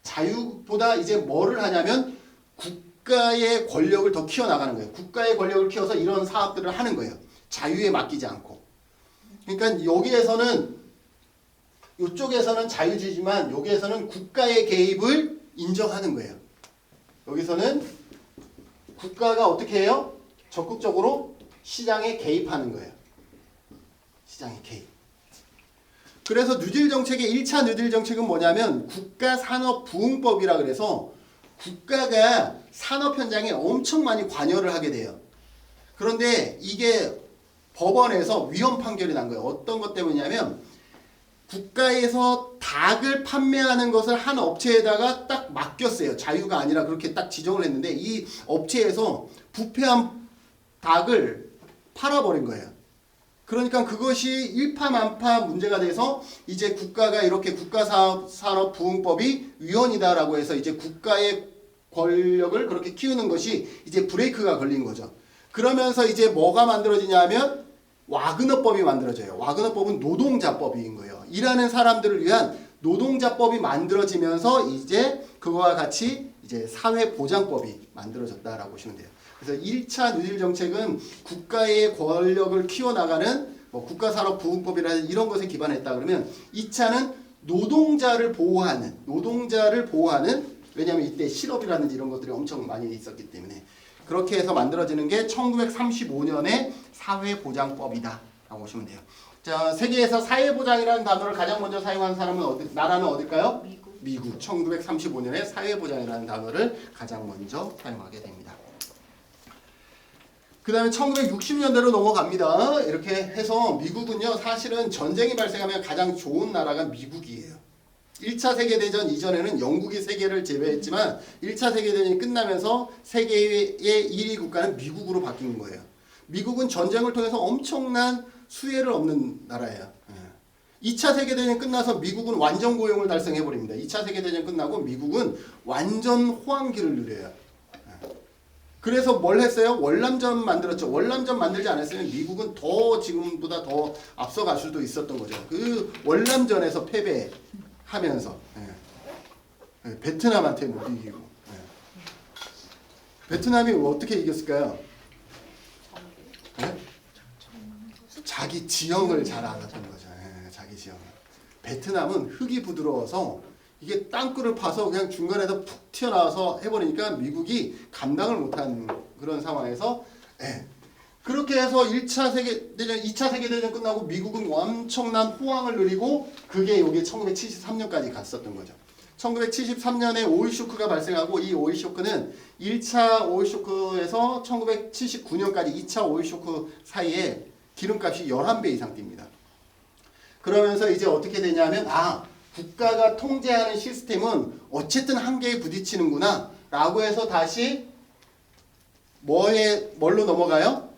자유보다 이제 뭐를 하냐면 국가의 권력을 더 키워나가는 거예요. 국가의 권력을 키워서 이런 사업들을 하는 거예요. 자유에 맡기지 않고. 그러니까 여기에서는 이쪽에서는 자유주의지만 여기에서는 국가의 개입을 인정하는 거예요. 여기서는 국가가 어떻게 해요? 적극적으로 시장에 개입하는 거예요. 시장에 개입. 그래서 뉴딜 정책의 1차 뉴딜 정책은 뭐냐면 국가산업부흥법이라 그래서 국가가 산업 현장에 엄청 많이 관여를 하게 돼요. 그런데 이게 법원에서 위헌 판결이 난 거예요. 어떤 것 때문이냐면 국가에서 닭을 판매하는 것을 한 업체에다가 딱 맡겼어요. 자유가 아니라 그렇게 딱 지정을 했는데 이 업체에서 부패한 닭을 팔아버린 거예요. 그러니까 그것이 일파만파 문제가 돼서 이제 국가가 이렇게 국가산업부흥법이 위헌이다라고 해서 이제 국가의 권력을 그렇게 키우는 것이 이제 브레이크가 걸린 거죠. 그러면서 이제 뭐가 만들어지냐면 와그너법이 만들어져요. 와그너법은 노동자법인 거예요. 일하는 사람들을 위한 노동자법이 만들어지면서 이제 그거와 같이 이제 사회보장법이 만들어졌다라고 보시면 돼요. 그래서 1차 뉴딜 정책은 국가의 권력을 키워나가는 뭐 국가산업부흥법이라는 이런 것에 기반했다 그러면 2차는 노동자를 보호하는 왜냐하면 이때 실업이라든지 이런 것들이 엄청 많이 있었기 때문에 그렇게 해서 만들어지는 게 1935년의 사회보장법이다 라고 보시면 돼요. 자, 세계에서 사회보장이라는 단어를 가장 먼저 사용한 사람은 나라는 어딜까요? 미국. 1935년에 사회보장이라는 단어를 가장 먼저 사용하게 됩니다. 그 다음에 1960년대로 넘어갑니다. 이렇게 해서 미국은요, 사실은 전쟁이 발생하면 가장 좋은 나라가 미국이에요. 1차 세계대전 이전에는 영국이 세계를 제외했지만 1차 세계대전이 끝나면서 세계의 1위 국가는 미국으로 바뀐 거예요. 미국은 전쟁을 통해서 엄청난 수혜를 얻는 나라예요. 2차 세계대전이 끝나서 미국은 완전 고용을 달성해버립니다. 2차 세계대전 끝나고 미국은 완전 호황기를 누려요. 그래서 뭘 했어요? 월남전 만들었죠. 월남전 만들지 않았으면 미국은 더 지금보다 더 앞서갈 수도 있었던 거죠. 그 월남전에서 패배하면서 베트남한테 못 이기고 베트남이 어떻게 이겼을까요? 자기 지형을 잘 알았던 거죠. 자기 지형을. 베트남은 흙이 부드러워서 이게 땅굴을 파서 그냥 중간에다 푹 튀어나와서 해버리니까 미국이 감당을 못한 그런 상황에서 그렇게 해서 1차 세계대전, 2차 세계대전 끝나고 미국은 엄청난 호황을 누리고 그게 여기 1973년까지 갔었던 거죠. 1973년에 오일 쇼크가 발생하고 이 오일 쇼크는 1차 오일 쇼크에서 1979년까지 2차 오일 쇼크 사이에 기름값이 11배 이상 뜁니다. 그러면서 이제 어떻게 되냐면 국가가 통제하는 시스템은 어쨌든 한계에 부딪히는구나 라고 해서 다시 뭘로 넘어가요?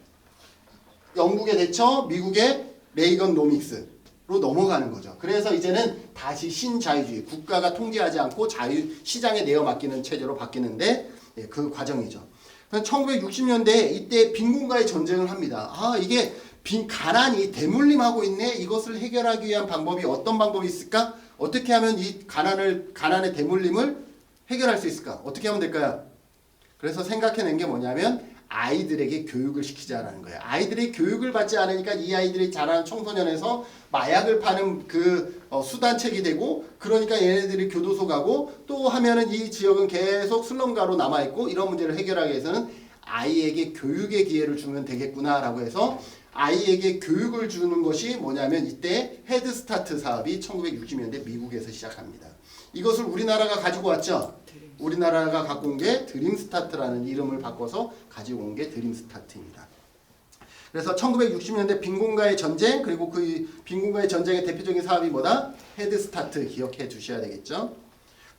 영국의 대처, 미국의 레이건노믹스로 넘어가는 거죠. 그래서 이제는 다시 신자유주의, 국가가 통제하지 않고 시장에 내어 맡기는 체제로 바뀌는데 그 과정이죠. 1960년대에 이때 빈곤과의 전쟁을 합니다. 이게 가난이 대물림하고 있네. 이것을 해결하기 위한 방법이 어떤 방법이 있을까? 어떻게 하면 이 가난의 대물림을 해결할 수 있을까? 어떻게 하면 될까요? 그래서 생각해낸 게 뭐냐면 아이들에게 교육을 시키자라는 거예요. 아이들이 교육을 받지 않으니까 이 아이들이 자라는 청소년에서 마약을 파는 그 수단책이 되고 그러니까 얘네들이 교도소 가고 또 하면은 이 지역은 계속 슬럼가로 남아있고 이런 문제를 해결하기 위해서는 아이에게 교육의 기회를 주면 되겠구나라고 해서 아이에게 교육을 주는 것이 뭐냐면 이때 헤드스타트 사업이 1960년대 미국에서 시작합니다. 이것을 우리나라가 가지고 왔죠. 우리나라가 갖고 온 게 드림스타트라는 이름을 바꿔서 가지고 온 게 드림스타트입니다. 그래서 1960년대 빈곤과의 전쟁 그리고 그 빈곤과의 전쟁의 대표적인 사업이 뭐다? 헤드스타트 기억해 두셔야 되겠죠.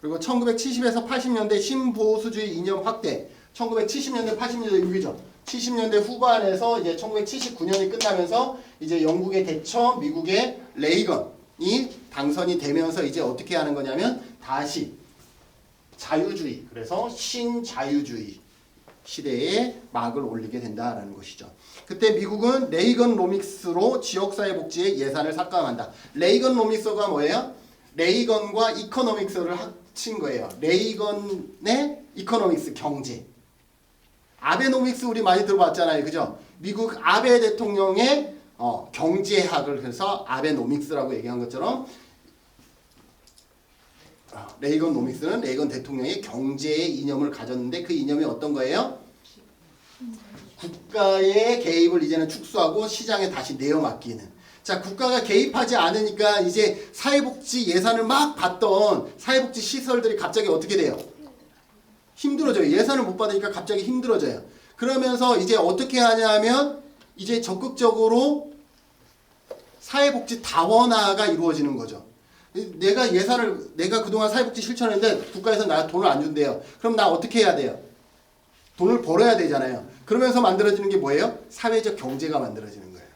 그리고 1970에서 80년대 신보수주의 이념 확대 1970년대 80년대 6이죠. 70년대 후반에서 이제 1979년이 끝나면서 이제 영국의 대처, 미국의 레이건이 당선이 되면서 이제 어떻게 하는 거냐면 다시 자유주의, 그래서 신자유주의 시대에 막을 올리게 된다라는 것이죠. 그때 미국은 레이건노믹스로 지역사회복지에 예산을 삭감한다. 레이건노믹스가 뭐예요? 레이건과 이코노믹스를 합친 거예요. 레이건의 이코노믹스, 경제. 아베노믹스 우리 많이 들어봤잖아요. 그죠? 미국 아베 대통령의 경제학을 해서 아베노믹스라고 얘기한 것처럼 레이건 노믹스는 레이건 대통령의 경제의 이념을 가졌는데 그 이념이 어떤 거예요? 국가의 개입을 이제는 축소하고 시장에 다시 내어 맡기는. 자, 국가가 개입하지 않으니까 이제 사회복지 예산을 막 받던 사회복지 시설들이 갑자기 어떻게 돼요? 힘들어져요. 예산을 못 받으니까 갑자기 힘들어져요. 그러면서 이제 어떻게 하냐 하면 이제 적극적으로 사회복지 다원화가 이루어지는 거죠. 내가 그동안 사회복지 실천했는데 국가에서 나 돈을 안 준대요. 그럼 나 어떻게 해야 돼요? 돈을 벌어야 되잖아요. 그러면서 만들어지는 게 뭐예요? 사회적 경제가 만들어지는 거예요.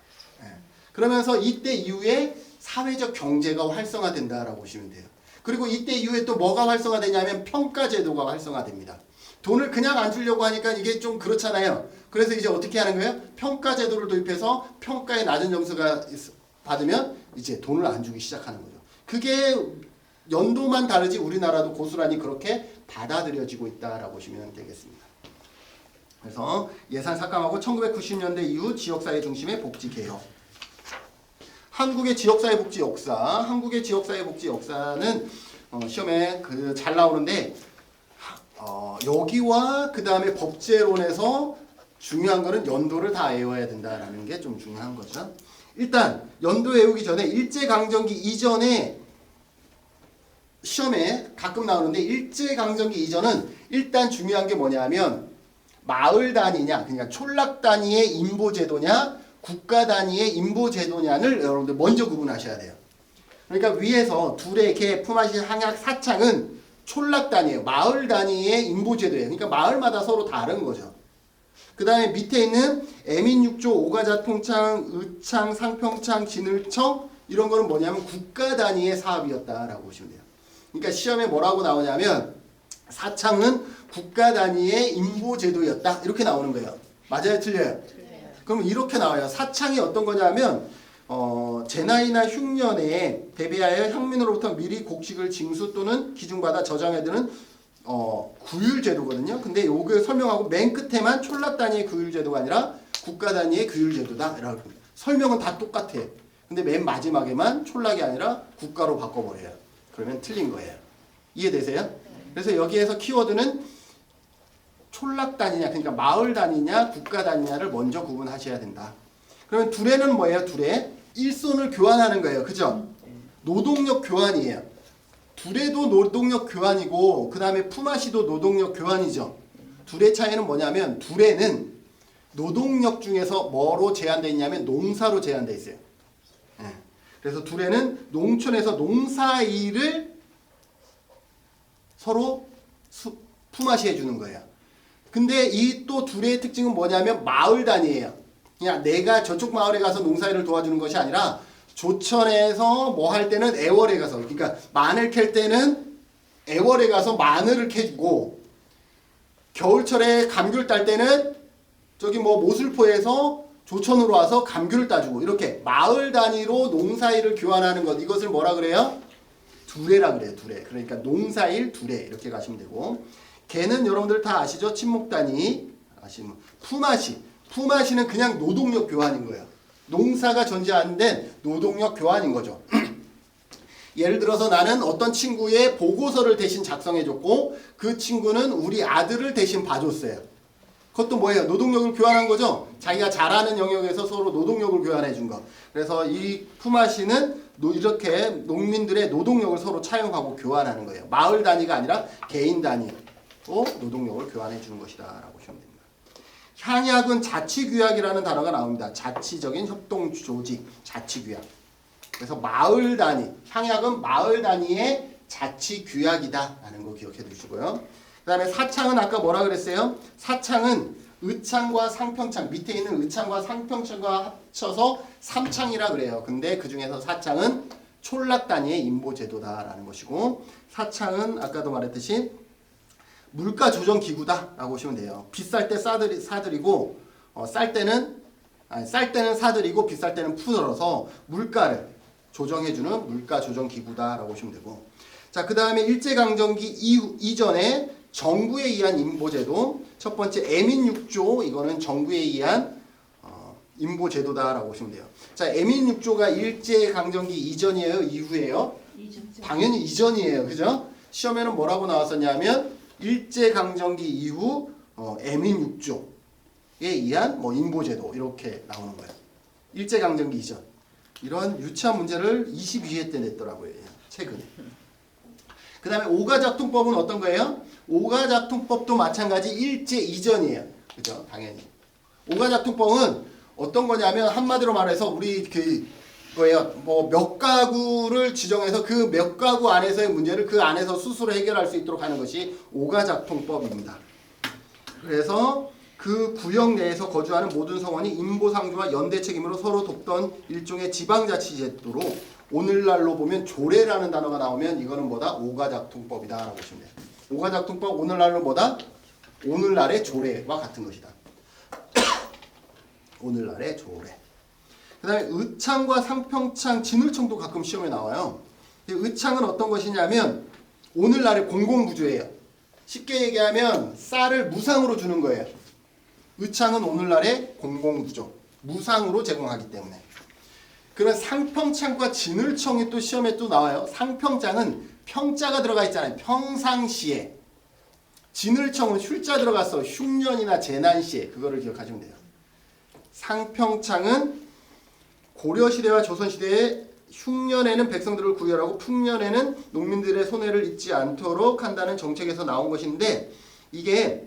예. 그러면서 이때 이후에 사회적 경제가 활성화된다라고 보시면 돼요. 그리고 이때 이후에 또 뭐가 활성화되냐면 평가제도가 활성화됩니다. 돈을 그냥 안 주려고 하니까 이게 좀 그렇잖아요. 그래서 이제 어떻게 하는 거예요? 평가제도를 도입해서 평가에 낮은 점수가 받으면 이제 돈을 안 주기 시작하는 거죠. 그게 연도만 다르지 우리나라도 고스란히 그렇게 받아들여지고 있다라고 보시면 되겠습니다. 그래서 예산 삭감하고 1990년대 이후 지역사회 중심의 복지개혁. 한국의 지역사회 복지 역사. 한국의 지역사회 복지 역사는 시험에 잘 나오는데 여기와 그 다음에 법제론에서 중요한 거는 연도를 다 외워야 된다라는 게 좀 중요한 거죠. 일단 연도 외우기 전에 일제강점기 이전에 시험에 가끔 나오는데 일제강점기 이전은 일단 중요한 게 뭐냐면 마을 단위냐, 그러니까 촌락 단위의 인보제도냐, 국가 단위의 인보제도냐를 여러분들 먼저 구분하셔야 돼요. 그러니까 위에서 둘의 개, 품앗이, 항약, 사창은 촌락 단위예요. 마을 단위의 인보제도예요. 그러니까 마을마다 서로 다른 거죠. 그 다음에 밑에 있는 애민육조, 오가자통창, 의창, 상평창, 진을청 이런 거는 뭐냐면 국가 단위의 사업이었다라고 보시면 돼요. 그러니까 시험에 뭐라고 나오냐면 사창은 국가 단위의 인보제도였다 이렇게 나오는 거예요. 맞아요? 틀려요? 그럼 이렇게 나와요. 사창이 어떤 거냐면 제나이나 흉년에 대비하여 향민으로부터 미리 곡식을 징수 또는 기증받아 저장해두는 구율제도거든요. 근데 요걸 설명하고 맨 끝에만 촌락 단위의 구율제도가 아니라 국가 단위의 구율제도다 라고 합니다. 설명은 다 똑같아. 근데 맨 마지막에만 촌락이 아니라 국가로 바꿔버려요. 그러면 틀린 거예요. 이해되세요? 그래서 여기에서 키워드는 촌락 단위냐, 그러니까 마을 단위냐, 국가 단위냐를 먼저 구분하셔야 된다. 그러면 둘에는 뭐예요? 둘에 일손을 교환하는 거예요. 그죠? 노동력 교환이에요. 둘에도 노동력 교환이고 그 다음에 품앗이도 노동력 교환이죠. 둘의 차이는 뭐냐면 둘에는 노동력 중에서 뭐로 제한되어 있냐면 농사로 제한되어 있어요. 그래서 둘에는 농촌에서 농사일을 서로 품앗이 해주는 거예요. 근데 이 또 둘의 특징은 뭐냐면 마을 단위예요. 그냥 내가 저쪽 마을에 가서 농사일을 도와주는 것이 아니라 조천에서 뭐 할 때는 애월에 가서, 그러니까 마늘 캘 때는 애월에 가서 마늘을 캐주고 겨울철에 감귤 딸 때는 저기 뭐 모슬포에서 조천으로 와서 감귤을 따주고 이렇게 마을 단위로 농사일을 교환하는 것, 이것을 뭐라 그래요? 두례라 그래요. 두례. 그러니까 농사일 두례 이렇게 가시면 되고, 개는 여러분들 다 아시죠? 친목 단위 아시면 품앗이. 품앗이는 그냥 노동력 교환인 거예요. 농사가 전제 안 된 노동력 교환인 거죠. 예를 들어서 나는 어떤 친구의 보고서를 대신 작성해줬고 그 친구는 우리 아들을 대신 봐줬어요. 그것도 뭐예요? 노동력을 교환한 거죠. 자기가 잘하는 영역에서 서로 노동력을 교환해 준 거. 그래서 이 품앗이는 이렇게 농민들의 노동력을 서로 차용하고 교환하는 거예요. 마을 단위가 아니라 개인 단위로 노동력을 교환해 주는 것이다 라고 보시면 됩니다. 향약은 자치규약이라는 단어가 나옵니다. 자치적인 협동조직, 자치규약. 그래서 마을 단위, 향약은 마을 단위의 자치규약이다 라는 거 기억해 두시고요. 그 다음에 사창은 아까 뭐라 그랬어요? 사창은 의창과 상평창, 밑에 있는 의창과 상평창과 합쳐서 삼창이라 그래요. 근데 그 중에서 사창은 촌락 단위의 인보제도다라는 것이고, 사창은 아까도 말했듯이 물가 조정 기구다 라고 보시면 돼요. 비쌀 때 사들이고 쌀 때는 사들이고 비쌀 때는 풀어서 물가를 조정해주는 물가 조정 기구다 라고 보시면 되고, 자, 그 다음에 일제강점기 이전에 정부에 의한 인보제도, 첫 번째 애민육조, 이거는 정부에 의한 인보제도다 라고 보시면 돼요. 자, 애민육조가 일제강점기 이전이에요? 이후에요? 당연히 이전이에요. 그죠? 시험에는 뭐라고 나왔었냐면 일제강점기 이후 애민육조에 의한 인보제도 이렇게 나오는 거예요. 일제강점기 이전. 이런 유치한 문제를 22회 때 냈더라고요. 최근에. 그 다음에 오가작통법은 어떤 거예요? 오가작통법도 마찬가지 일제 이전이에요. 그죠? 당연히. 오가작통법은 어떤 거냐면 한마디로 말해서 우리 거예요. 뭐 몇 가구를 지정해서 그 몇 가구 안에서의 문제를 그 안에서 스스로 해결할 수 있도록 하는 것이 오가작통법입니다. 그래서 그 구역 내에서 거주하는 모든 성원이 인보상주와 연대 책임으로 서로 돕던 일종의 지방자치제도로 오늘날로 보면 조례라는 단어가 나오면 이거는 뭐다? 오가작통법이다 라고 보시면 돼요. 오가작통법 오늘날로 뭐다? 오늘날의 조례와 같은 것이다. 오늘날의 조례. 그 다음에 의창과 상평창, 진울청도 가끔 시험에 나와요. 의창은 어떤 것이냐면 오늘날의 공공부조예요. 쉽게 얘기하면 쌀을 무상으로 주는 거예요. 의창은 오늘날의 공공부조, 무상으로 제공하기 때문에. 그런 상평창과 진울청이 또 시험에 또 나와요. 상평창은 평자가 들어가 있잖아요. 평상시에. 진울청은 흉자 들어가서 흉년이나 재난시에. 그거를 기억하시면 돼요. 상평창은 고려시대와 조선시대에 흉년에는 백성들을 구별하고 풍년에는 농민들의 손해를 입지 않도록 한다는 정책에서 나온 것인데 이게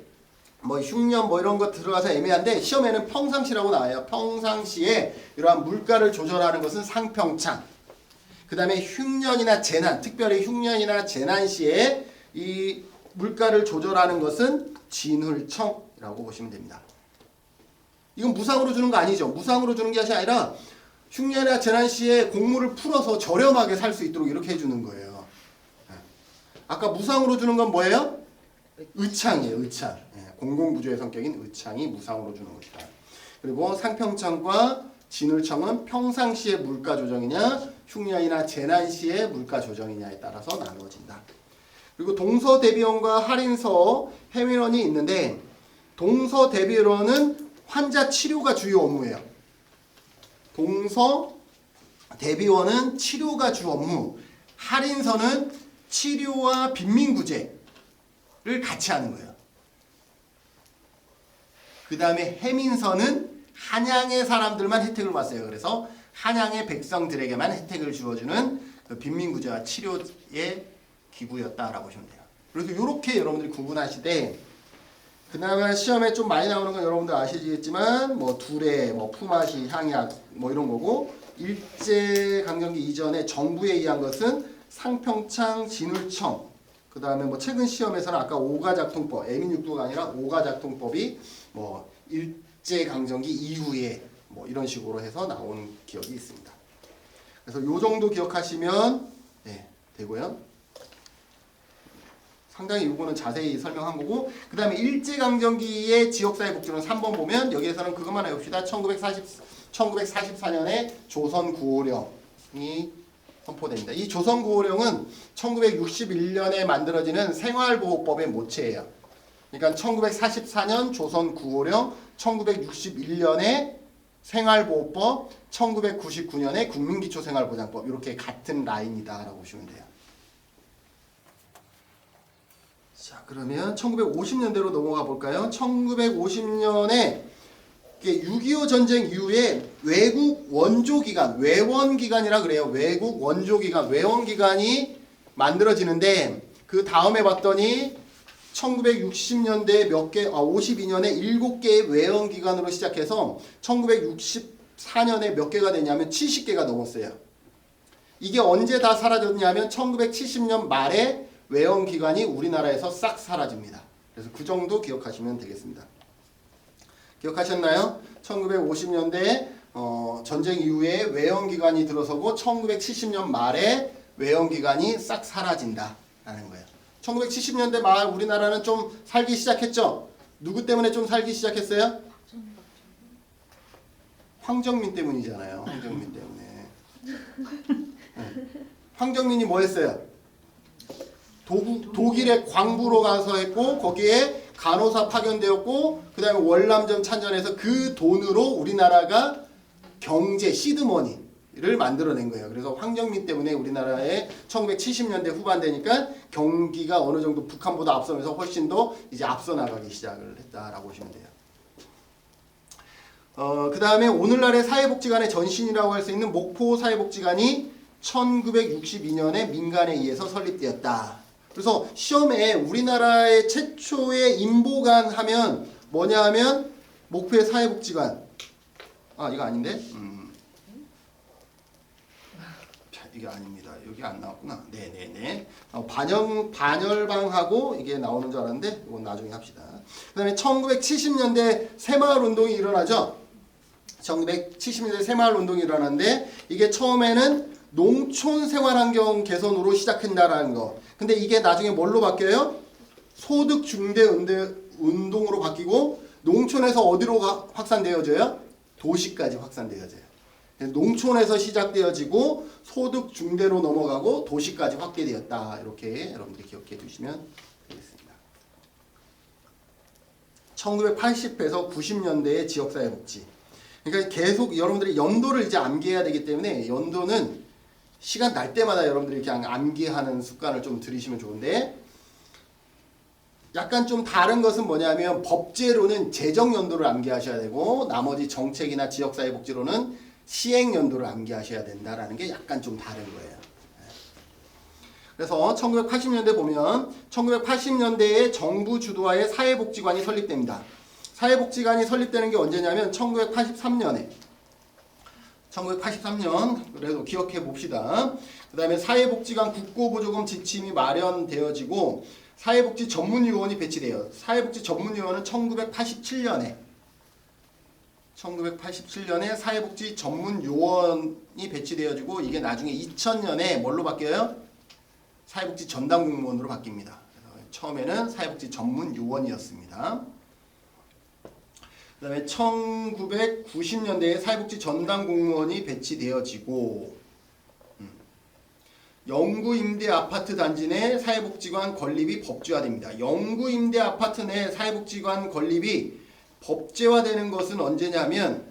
뭐 흉년 뭐 이런 거 들어가서 애매한데 시험에는 평상시라고 나와요. 평상시에 이러한 물가를 조절하는 것은 상평창. 그 다음에 흉년이나 재난, 특별히 흉년이나 재난 시에 이 물가를 조절하는 것은 진울청이라고 보시면 됩니다. 이건 무상으로 주는 거 아니죠. 무상으로 주는 것이 아니라 흉년이나 재난 시에 곡물을 풀어서 저렴하게 살 수 있도록 이렇게 해주는 거예요. 아까 무상으로 주는 건 뭐예요? 의창이에요. 의창. 공공부조의 성격인 의창이 무상으로 주는 것이다. 그리고 상평청과 진울청은 평상시의 물가 조정이냐 흉년이나 재난 시의 물가 조정이냐에 따라서 나누어진다. 그리고 동서대비원과 할인서, 해민원이 있는데 동서대비원은 환자 치료가 주요 업무예요. 동서대비원은 치료가 주 업무, 할인서는 치료와 빈민구제를 같이 하는 거예요. 그 다음에 해민서는 한양의 사람들만 혜택을 봤어요. 그래서 한양의 백성들에게만 혜택을 주어주는 그 빈민구제와 치료의 기구였다라고 보시면 돼요. 그래서 이렇게 여러분들이 구분하시되 그나마 시험에 좀 많이 나오는 건 여러분들 아시겠지만 뭐 두레, 뭐 품앗이, 향약 뭐 이런 거고 일제강점기 이전에 정부에 의한 것은 상평창, 진울청 그 다음에 뭐 최근 시험에서는 아까 오가작통법, 애민육도가 아니라 오가작통법이 뭐 일제강점기 이후에 뭐 이런 식으로 해서 나온 기억이 있습니다. 그래서 요 정도 기억하시면 되고요. 상당히 요거는 자세히 설명한 거고 그 다음에 일제강점기의 지역사회복지론 3번 보면 여기에서는 그것만 해봅시다. 1944년에 조선구호령이 선포됩니다. 이 조선구호령은 1961년에 만들어지는 생활보호법의 모체예요. 그러니까 1944년 조선구호령, 1961년에 생활보호법, 1999년에 국민기초생활보장법 이렇게 같은 라인이다라고 보시면 돼요. 자, 그러면 1950년대로 넘어가 볼까요? 1950년에 6.25 전쟁 이후에 외국 원조기관, 외원기관이라 그래요. 외국 원조기관, 외원기관이 만들어지는데 그 다음에 봤더니 1960년대 몇 개, 52년에 7개의 외원기관으로 시작해서 1964년에 몇 개가 되냐면 70개가 넘었어요. 이게 언제 다 사라졌냐면 1970년 말에 외원기관이 우리나라에서 싹 사라집니다. 그래서 그 정도 기억하시면 되겠습니다. 기억하셨나요? 1950년대 전쟁 이후에 외원기관이 들어서고 1970년 말에 외원기관이 싹 사라진다라는 거예요. 1970년대 말 우리나라는 좀 살기 시작했죠? 누구 때문에 좀 살기 시작했어요? 황정민 때문이잖아요. 황정민 때문에. 황정민이 뭐 했어요? 독일의 광부로 가서 했고 거기에 간호사 파견되었고 그 다음에 월남전 참전해서 그 돈으로 우리나라가 경제 시드머니를 만들어낸 거예요. 그래서 황정민 때문에 우리나라에 1970년대 후반 되니까 경기가 어느 정도 북한보다 앞서면서 훨씬 더 이제 앞서 나가기 시작을 했다라고 보시면 돼요. 그 다음에 오늘날의 사회복지관의 전신이라고 할 수 있는 목포 사회복지관이 1962년에 민간에 의해서 설립되었다. 그래서 시험에 우리나라의 최초의 인보관 하면 뭐냐 하면 목포의 사회복지관. 아 이거 아닌데? 이게 아닙니다. 여기 안 나왔구나. 네네네. 반열방하고 이게 나오는 줄 알았는데 이건 나중에 합시다. 그 다음에 1970년대 새마을 운동이 일어나죠. 1970년대 새마을 운동이 일어났는데 이게 처음에는 농촌 생활환경 개선으로 시작한다라는 거. 근데 이게 나중에 뭘로 바뀌어요? 소득 중대 운동으로 바뀌고 농촌에서 어디로 확산되어져요? 도시까지 확산되어져요. 농촌에서 시작되어지고 소득 중대로 넘어가고 도시까지 확대되었다. 이렇게 여러분들이 기억해 두시면 되겠습니다. 1980에서 90년대의 지역사회복지. 그러니까 계속 여러분들이 연도를 이제 암기해야 되기 때문에 연도는 시간 날 때마다 여러분들이 그냥 암기하는 습관을 좀 들이시면 좋은데, 약간 좀 다른 것은 뭐냐면 법제로는 재정연도를 암기하셔야 되고 나머지 정책이나 지역사회복지로는 시행연도를 암기하셔야 된다라는 게 약간 좀 다른 거예요. 그래서 1980년대 보면 1980년대에 정부 주도하에 사회복지관이 설립됩니다. 사회복지관이 설립되는 게 언제냐면 1983년에 1983년, 그래도 기억해 봅시다. 그 다음에 사회복지관 국고보조금 지침이 마련되어지고 사회복지 전문위원이 배치돼요. 사회복지 전문위원은 1987년에 사회복지 전문요원이 배치되어지고 이게 나중에 2000년에 뭘로 바뀌어요? 사회복지 전담공무원으로 바뀝니다. 그래서 처음에는 사회복지 전문요원이었습니다. 그 다음에 1990년대에 사회복지 전담공무원이 배치되어지고 영구임대 아파트 단지 내 사회복지관 건립이 법제화됩니다. 영구임대 아파트 내 사회복지관 건립이 법제화되는 것은 언제냐면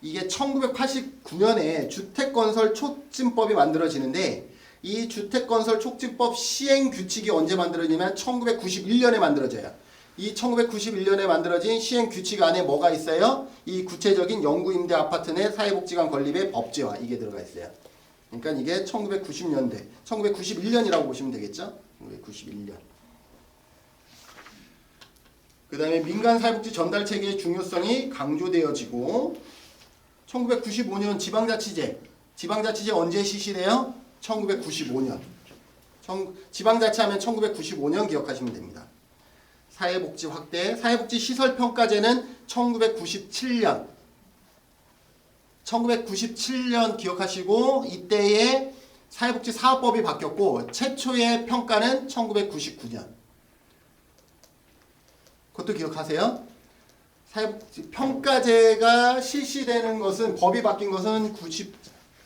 이게 1989년에 주택건설 촉진법이 만들어지는데 이 주택건설 촉진법 시행규칙이 언제 만들어지냐면 1991년에 만들어져요. 이 1991년에 만들어진 시행규칙 안에 뭐가 있어요? 이 구체적인 영구임대 아파트 내 사회복지관 건립의 법제화, 이게 들어가 있어요. 그러니까 이게 1990년대, 1991년이라고 보시면 되겠죠? 1991년. 그 다음에 민간 사회복지 전달 체계의 중요성이 강조되어지고 1995년 지방자치제 언제 실시돼요? 1995년. 지방자치 하면 1995년 기억하시면 됩니다. 사회복지 확대, 사회복지 시설 평가제는 1997년. 1997년 기억하시고 이때에 사회복지 사업법이 바뀌었고 최초의 평가는 1999년. 그것도 기억하세요. 사회복지 평가제가 실시되는 것은 법이 바뀐 것은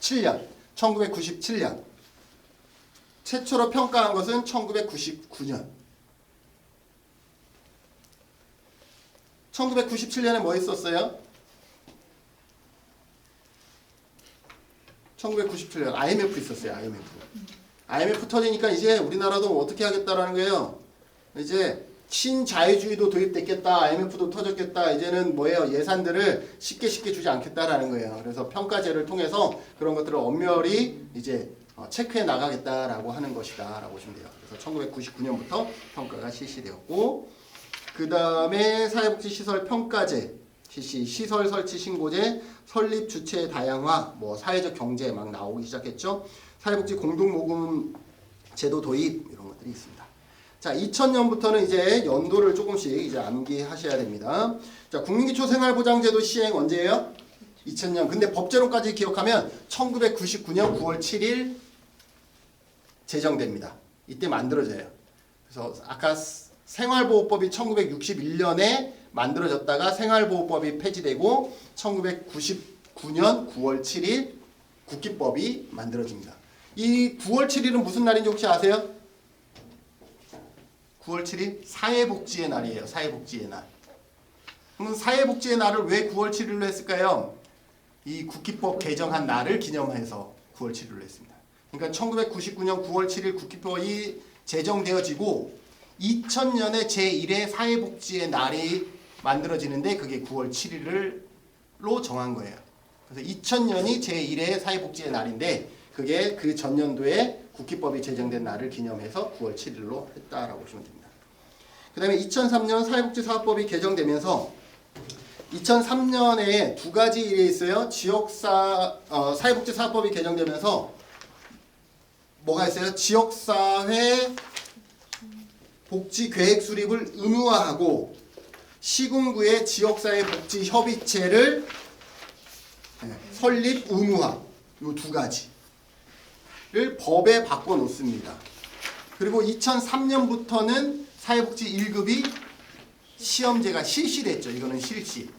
1997년. 최초로 평가한 것은 1999년. 1997년에 뭐 있었어요? 1997년 IMF 있었어요. IMF 터지니까 이제 우리나라도 어떻게 하겠다라는 거예요. 이제 신자유주의도 도입됐겠다. IMF도 터졌겠다. 이제는 뭐예요? 예산들을 쉽게 주지 않겠다라는 거예요. 그래서 평가제를 통해서 그런 것들을 엄멸히 이제 체크해 나가겠다라고 하는 것이다라고 보시면 돼요. 그래서 1999년부터 평가가 실시되었고, 그 다음에 사회복지 시설 평가제 실시, 시설 설치 신고제, 설립 주체 다양화, 뭐 사회적 경제 막 나오기 시작했죠. 사회복지 공동모금 제도 도입, 이런 것들이 있습니다. 자, 2000년부터는 이제 연도를 조금씩 이제 암기하셔야 됩니다. 자, 국민기초생활보장제도 시행 언제예요? 2000년. 근데 법제로까지 기억하면 1999년 9월 7일 제정됩니다. 이때 만들어져요. 그래서 아까 생활보호법이 1961년에 만들어졌다가 생활보호법이 폐지되고 1999년 9월 7일 국기법이 만들어집니다. 이 9월 7일은 무슨 날인지 혹시 아세요? 9월 7일 사회복지의 날이에요. 사회복지의 날. 그럼 사회복지의 날을 왜 9월 7일로 했을까요? 이 국기법 개정한 날을 기념해서 9월 7일로 했습니다. 그러니까 1999년 9월 7일 국기법이 제정되어지고 2000년에 제1회 사회복지의 날이 만들어지는데 그게 9월 7일로 정한 거예요. 그래서 2000년이 제1회 사회복지의 날인데 그게 그 전년도에 국기법이 제정된 날을 기념해서 9월 7일로 했다라고 보시면 됩니다. 그 다음에 2003년 사회복지사업법이 개정되면서 2003년에 두 가지 일이 있어요. 사회복지사업법이 개정되면서 뭐가 있어요? 지역사회 복지계획 수립을 의무화하고 시군구의 지역사회 복지협의체를 설립 의무화, 요 두 가지를 법에 바꿔놓습니다. 그리고 2003년부터는 사회복지 1급이 시험제가 실시됐죠. 이거는 실시.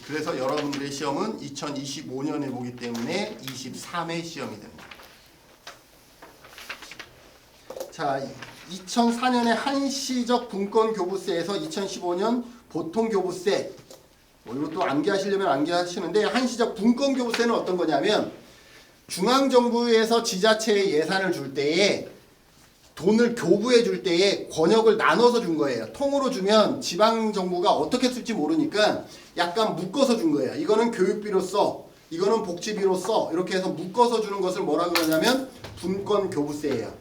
그래서 여러분들의 시험은 2025년에 보기 때문에 23회 시험이 됩니다. 자, 2004년에 한시적 분권교부세에서 2015년 보통교부세, 이것도 암기하시려면 암기하시는데, 한시적 분권교부세는 어떤 거냐면 중앙정부에서 지자체에 예산을 줄 때에 돈을 교부해 줄 때에 권역을 나눠서 준 거예요. 통으로 주면 지방정부가 어떻게 쓸지 모르니까 약간 묶어서 준 거예요. 이거는 교육비로 써, 이거는 복지비로 써, 이렇게 해서 묶어서 주는 것을 뭐라 그러냐면 분권교부세예요.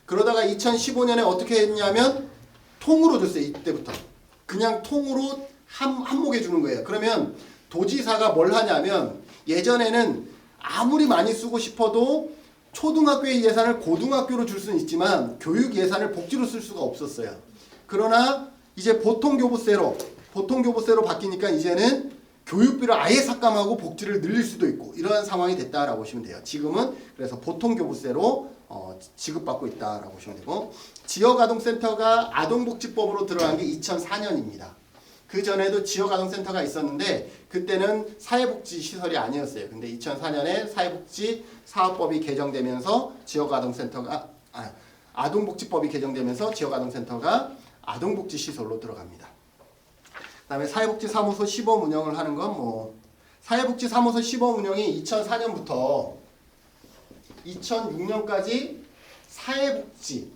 그러다가 2015년에 어떻게 했냐면 통으로 줬어요. 이때부터 그냥 통으로 한목에 주는 거예요. 그러면 도지사가 뭘 하냐면 예전에는 아무리 많이 쓰고 싶어도 초등학교의 예산을 고등학교로 줄 수는 있지만 교육 예산을 복지로 쓸 수가 없었어요. 그러나 이제 보통교부세로 바뀌니까 이제는 교육비를 아예 삭감하고 복지를 늘릴 수도 있고 이러한 상황이 됐다라고 보시면 돼요. 지금은 그래서 보통교부세로 지급받고 있다라고 보시면 되고, 지역아동센터가 아동복지법으로 들어간 게 2004년입니다. 그 전에도 지역아동센터가 있었는데 그때는 사회복지시설이 아니었어요. 근데 2004년에 사회복지사업법이 개정되면서 아동복지법이 개정되면서 지역아동센터가 아동복지시설로 들어갑니다. 그 다음에 사회복지사무소 시범 운영을 하는 건 사회복지사무소 시범 운영이 2004년부터 2006년까지 사회복지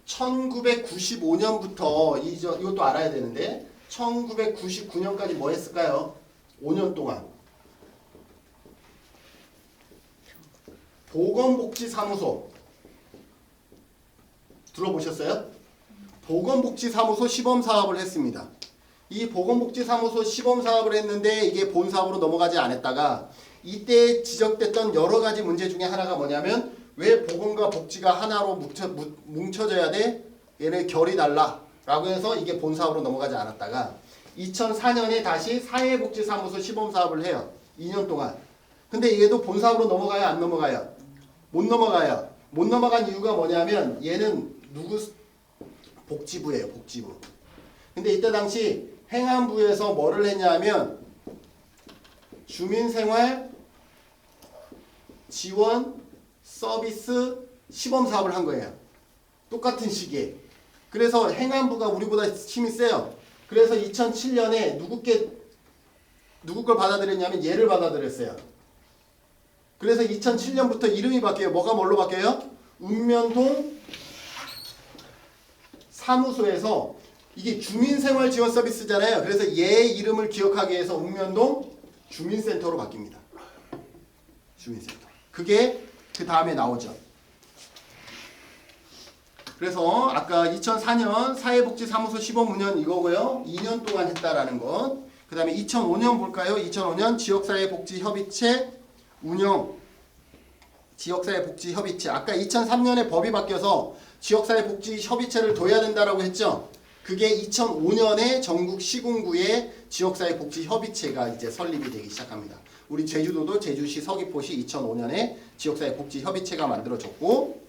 1995년부터 이것도 알아야 되는데 1999년까지 뭐 했을까요? 5년 동안 보건복지사무소 들어보셨어요? 보건복지사무소 시범사업을 했습니다. 이 보건복지사무소 시범사업을 했는데 이게 본사업으로 넘어가지 않았다가 이때 지적됐던 여러 가지 문제 중에 하나가 뭐냐면 왜 보건과 복지가 하나로 뭉쳐져야 돼? 얘네 결이 달라 라고 해서 이게 본사업으로 넘어가지 않았다가 2004년에 다시 사회복지사무소 시범사업을 해요. 2년 동안. 근데 얘도 본사업으로 넘어가요? 안 넘어가요? 못 넘어가요. 못 넘어간 이유가 뭐냐면 얘는 복지부예요. 복지부. 근데 이때 당시 행안부에서 뭐를 했냐면 주민생활 지원 서비스 시범사업을 한 거예요. 똑같은 시기에. 그래서 행안부가 우리보다 힘이 세요. 그래서 2007년에 누구 걸 받아들였냐면 얘를 받아들였어요. 그래서 2007년부터 이름이 바뀌어요. 뭐가 뭘로 바뀌어요? 읍면동 사무소에서 이게 주민생활 지원 서비스잖아요. 그래서 얘 이름을 기억하기 위해서 읍면동 주민센터로 바뀝니다. 주민센터. 그게 그 다음에 나오죠. 그래서 아까 2004년 사회복지사무소 시범 운영 이거고요. 2년 동안 했다라는 것. 그 다음에 2005년 볼까요? 2005년 지역사회복지협의체 운영. 지역사회복지협의체. 아까 2003년에 법이 바뀌어서 지역사회복지협의체를 둬야 된다라고 했죠. 그게 2005년에 전국 시군구에 지역사회복지협의체가 이제 설립이 되기 시작합니다. 우리 제주도도 제주시 서귀포시 2005년에 지역사회복지협의체가 만들어졌고,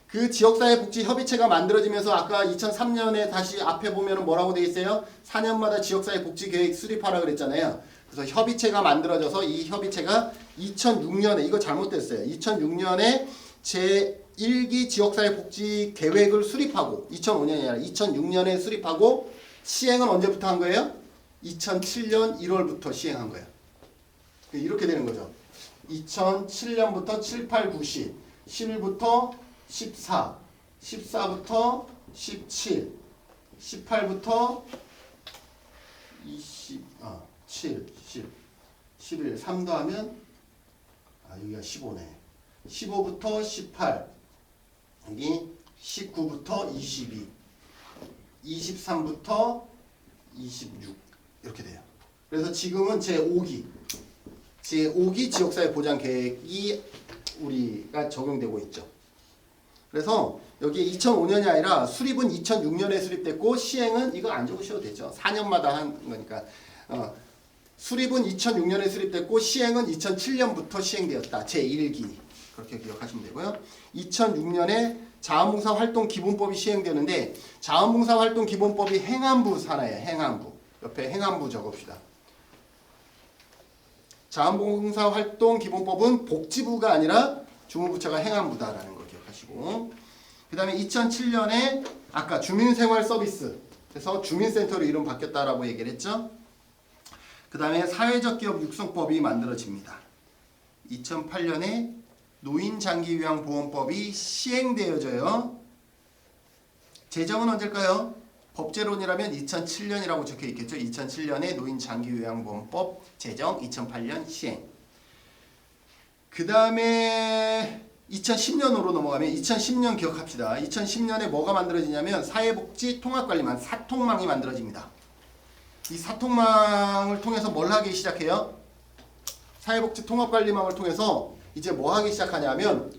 그 지역사회복지협의체가 만들어지면서 아까 2003년에 다시 앞에 보면은 뭐라고 돼 있어요? 4년마다 지역사회복지계획 수립하라 그랬잖아요. 그래서 협의체가 만들어져서 이 협의체가 2006년에 이거 잘못됐어요. 2006년에 제1기 지역사회복지계획을 수립하고 2005년이 아니라 2006년에 수립하고 시행은 언제부터 한 거예요? 2007년 1월부터 시행한 거예요. 이렇게 되는 거죠. 2007년부터 7, 8, 9, 10, 11부터 14, 14부터 17, 18부터 7, 10, 11, 3 더하면 여기가 15네. 15부터 18, 여기 19부터 22, 23부터 26 이렇게 돼요. 그래서 지금은 제5기 지역사회보장계획이 우리가 적용되고 있죠. 그래서 여기 2005년이 아니라 수립은 2006년에 수립됐고 시행은 이거 안 적으셔도 되죠. 4년마다 한 거니까. 수립은 2006년에 수립됐고 시행은 2007년부터 시행되었다. 제1기 그렇게 기억하시면 되고요. 2006년에 자원봉사활동기본법이 시행되는데 자원봉사활동기본법이 행안부 산하예요. 행안부. 옆에 행안부 적읍시다. 자원봉사활동기본법은 복지부가 아니라 주무부처가 행안부다라는 걸 기억하시고 그 다음에 2007년에 아까 주민생활서비스 그래서 주민센터로 이름 바뀌었다라고 얘기를 했죠. 그 다음에 사회적 기업 육성법이 만들어집니다. 2008년에 노인장기요양보험법이 시행되어져요. 제정은 언제일까요? 법제론이라면 2007년이라고 적혀 있겠죠. 2007년에 노인장기요양보험법 제정, 2008년 시행. 그 다음에 2010년으로 넘어가면 2010년 기억합시다. 2010년에 뭐가 만들어지냐면 사회복지 통합관리망, 사통망이 만들어집니다. 이 사통망을 통해서 뭘 하기 시작해요? 사회복지 통합관리망을 통해서 이제 뭐 하기 시작하냐면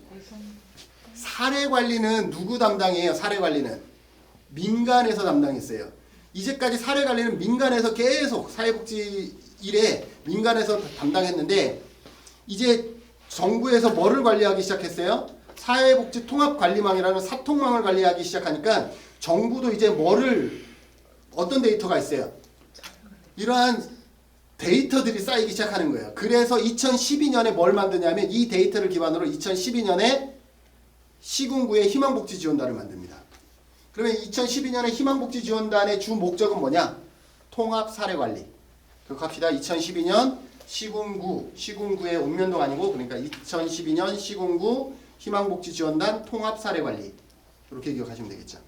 사례관리는 누구 담당이에요? 사례관리는 민간에서 담당했어요. 이제까지 사례관리는 민간에서 계속 사회복지 일에 민간에서 담당했는데 이제 정부에서 뭐를 관리하기 시작했어요? 사회복지 통합관리망이라는 사통망을 관리하기 시작하니까 정부도 이제 어떤 데이터가 있어요? 이러한 데이터들이 쌓이기 시작하는 거예요. 그래서 2012년에 뭘 만드냐면 이 데이터를 기반으로 2012년에 시군구의 희망복지지원단을 만듭니다. 그러면 2012년에 희망복지지원단의 주 목적은 뭐냐? 통합사례관리. 기억합시다. 2012년 시군구의 읍면동 아니고 그러니까 2012년 시군구 희망복지지원단 통합사례관리. 이렇게 기억하시면 되겠죠.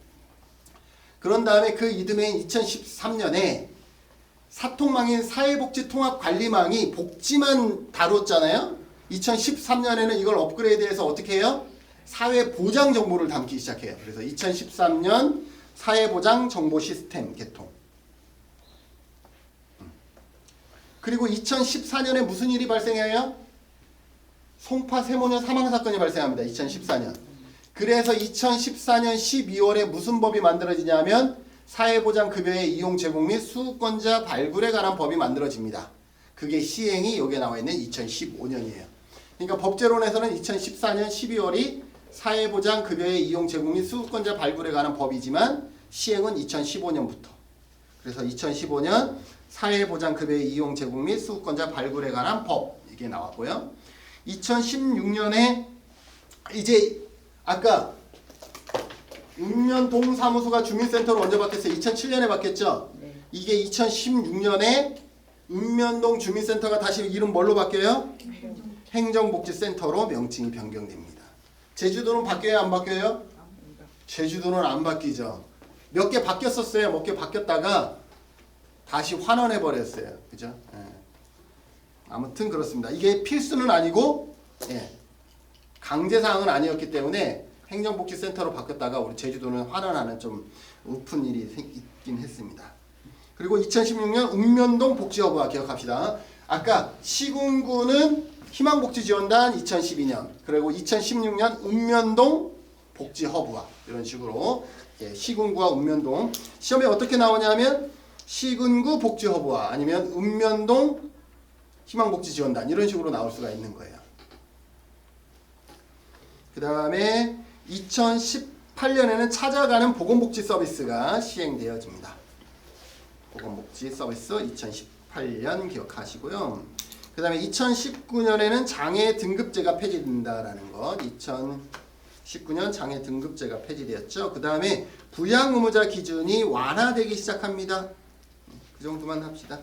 그런 다음에 그 이듬해인 2013년에 사통망인 사회복지통합관리망이 복지만 다뤘잖아요. 2013년에는 이걸 업그레이드해서 어떻게 해요? 사회보장 정보를 담기 시작해요. 그래서 2013년 사회보장 정보 시스템 개통. 그리고 2014년에 무슨 일이 발생해요? 송파 세모녀 사망 사건이 발생합니다. 2014년. 그래서 2014년 12월에 무슨 법이 만들어지냐면 사회보장급여의 이용 제공 및 수급권자 발굴에 관한 법이 만들어집니다. 그게 시행이 여기에 나와 있는 2015년이에요. 그러니까 법제론에서는 2014년 12월이 사회보장급여의 이용 제공 및 수급권자 발굴에 관한 법이지만 시행은 2015년부터. 그래서 2015년 사회보장급여의 이용 제공 및 수급권자 발굴에 관한 법 이게 나왔고요. 2016년에 이제 아까 읍면동 사무소가 주민센터로 언제 바뀌었어요? 2007년에 바뀌었죠? 네. 이게 2016년에 읍면동 주민센터가 다시 이름 뭘로 바뀌어요? 행정복지센터로 명칭이 변경됩니다. 제주도는 바뀌어요? 안 바뀌어요? 제주도는 안 바뀌죠. 몇 개 바뀌었었어요. 몇 개 바뀌었다가 다시 환원해버렸어요. 그죠? 예. 아무튼 그렇습니다. 이게 필수는 아니고 강제사항은 아니었기 때문에 행정복지센터로 바뀌었다가 우리 제주도는 환원하는 좀 우픈 일이 있긴 했습니다. 그리고 2016년 읍면동 복지허브화 기억합시다. 아까 시군구는 희망복지지원단 2012년 그리고 2016년 읍면동 복지허브화 이런 식으로 시군구와 읍면동 시험에 어떻게 나오냐면 시군구 복지허브화 아니면 읍면동 희망복지지원단 이런 식으로 나올 수가 있는 거예요. 그 다음에 2018년에는 찾아가는 보건복지 서비스가 시행되어집니다. 보건복지 서비스 2018년 기억하시고요. 그 다음에 2019년에는 장애 등급제가 폐지된다라는 것. 2019년 장애 등급제가 폐지되었죠. 그 다음에 부양 의무자 기준이 완화되기 시작합니다. 그 정도만 합시다.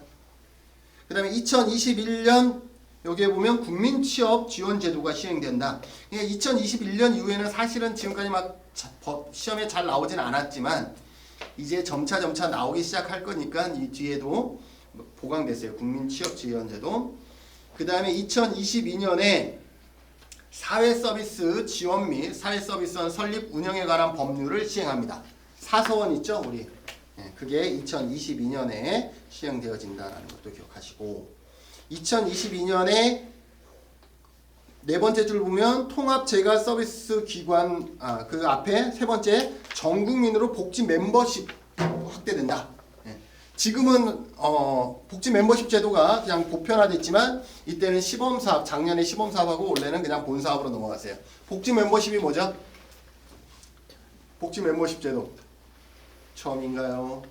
그 다음에 2021년 여기에 보면 국민취업 지원 제도가 시행된다. 2021년 이후에는 사실은 지금까지 막 시험에 잘 나오진 않았지만 이제 점차 나오기 시작할 거니까 이 뒤에도 보강됐어요. 국민취업 지원 제도. 그 다음에 2022년에 사회서비스 지원 및 사회서비스원 설립 운영에 관한 법률을 시행합니다. 사서원 있죠? 우리 그게 2022년에 시행되어진다라는 것도 기억하시고 2022년에 네 번째 줄 보면 통합재가 서비스 기관 그 앞에 세 번째 전 국민으로 복지 멤버십 확대된다. 지금은 복지 멤버십 제도가 그냥 보편화됐지만 이때는 시범사업 작년에 시범사업하고 원래는 그냥 본사업으로 넘어갔어요. 복지 멤버십이 뭐죠? 복지 멤버십 제도 처음인가요?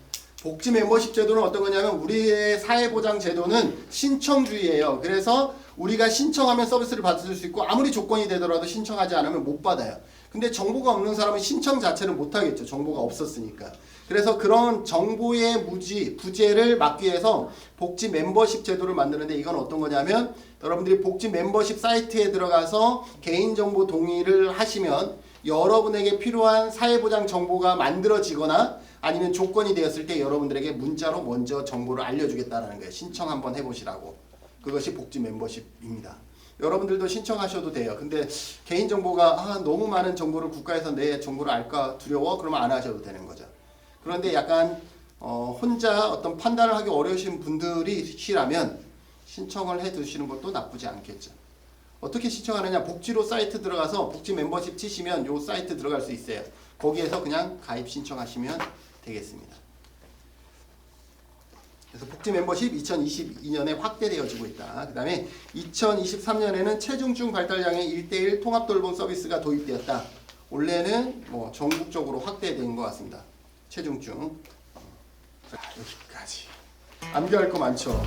복지 멤버십 제도는 어떤 거냐면 우리의 사회보장 제도는 신청주의예요. 그래서 우리가 신청하면 서비스를 받을 수 있고 아무리 조건이 되더라도 신청하지 않으면 못 받아요. 근데 정보가 없는 사람은 신청 자체를 못 하겠죠. 정보가 없었으니까. 그래서 그런 정보의 부재를 막기 위해서 복지 멤버십 제도를 만드는데 이건 어떤 거냐면 여러분들이 복지 멤버십 사이트에 들어가서 개인정보 동의를 하시면 여러분에게 필요한 사회보장 정보가 만들어지거나 아니면 조건이 되었을 때 여러분들에게 문자로 먼저 정보를 알려주겠다는 거예요. 신청 한번 해보시라고. 그것이 복지 멤버십입니다. 여러분들도 신청하셔도 돼요. 근데 개인정보가 너무 많은 정보를 국가에서 내 정보를 알까 두려워? 그러면 안 하셔도 되는 거죠. 그런데 약간 혼자 어떤 판단을 하기 어려우신 분들이시라면 신청을 해 두시는 것도 나쁘지 않겠죠. 어떻게 신청하느냐? 복지로 사이트 들어가서 복지 멤버십 치시면 요 사이트 들어갈 수 있어요. 거기에서 그냥 가입 신청하시면 되겠습니다. 그래서 복지 멤버십 2022년에 확대되어지고 있다. 그 다음에 2023년에는 체중증 발달장애 1:1 통합 돌봄 서비스가 도입되었다. 원래는 뭐 전국적으로 확대된 것 같습니다. 체중증. 자, 여기까지. 암기할 거 많죠?